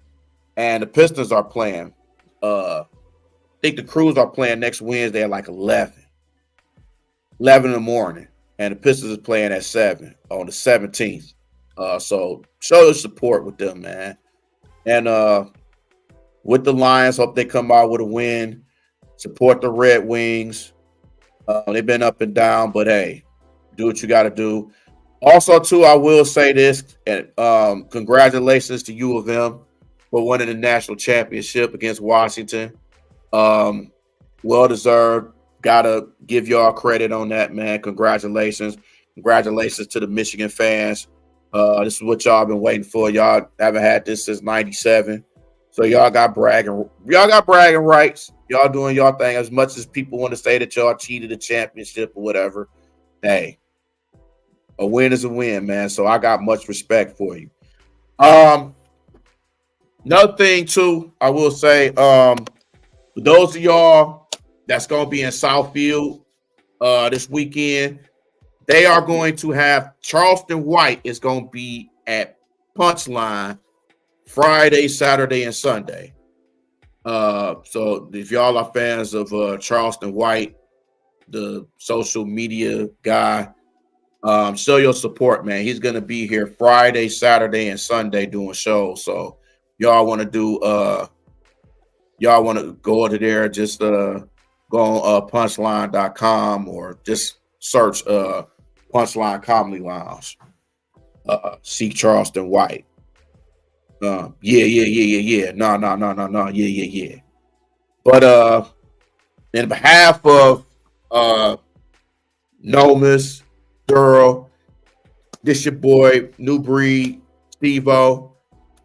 And the Pistons are playing. I think the Crews are playing next Wednesday at like 11 in the morning. And the Pistons is playing at 7 on the 17th. So show your support with them, man. And with the Lions, hope they come out with a win. Support the Red Wings. They've been up and down, but hey, do what you got to do. Also, too, I will say this, and congratulations to U of M for winning the national championship against Washington. Well deserved. Gotta give y'all credit on that, man. Congratulations. Congratulations to the Michigan fans. This is what y'all been waiting for. Y'all haven't had this since '97. So y'all got bragging rights. Y'all doing y'all thing. As much as people want to say that y'all cheated the championship or whatever, hey, a win is a win, man. So I got much respect for you. Another thing too, I will say, for those of y'all that's gonna be in Southfield this weekend, they are going to have Charleston White is going to be at Punchline Friday, Saturday, and Sunday. So if y'all are fans of Charleston White, the social media guy, show your support, man. He's going to be here Friday, Saturday, and Sunday doing shows. So y'all want to go over there, just go on punchline.com or just search Punchline Comedy Lounge. Seek Charleston White. Yeah. No. Yeah. But in behalf of Nomus, Durrell, this your boy, New Breed, Steve-O.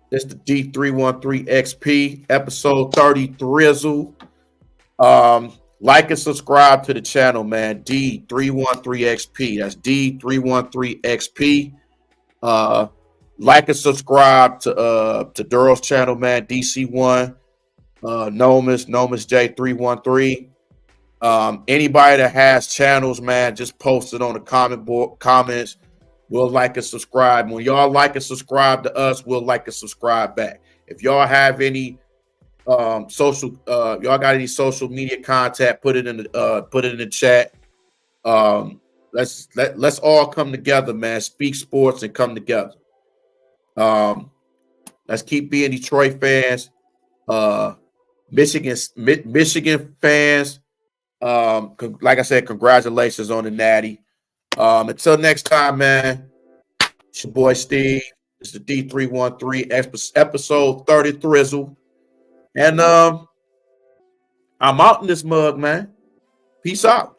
It's the D313XP, episode 30 Thrizzle. Like and subscribe to the channel, man. D313XP. That's D313XP. Like and subscribe to Durrell's channel, man. DC1, Nomus J313. Anybody that has channels, man, just post it on the comments. We'll like and subscribe. When y'all like and subscribe to us, we'll like and subscribe back. If y'all have any y'all got any social media contact, put it in the chat. Let's all come together, man. Speak sports and come together. Let's keep being Detroit fans, Michigan fans. Like I said, congratulations on the natty. Until next time, man. It's your boy Steve. It's the D313 episode 30 Thrizzle. And I'm out in this mug, man. Peace out.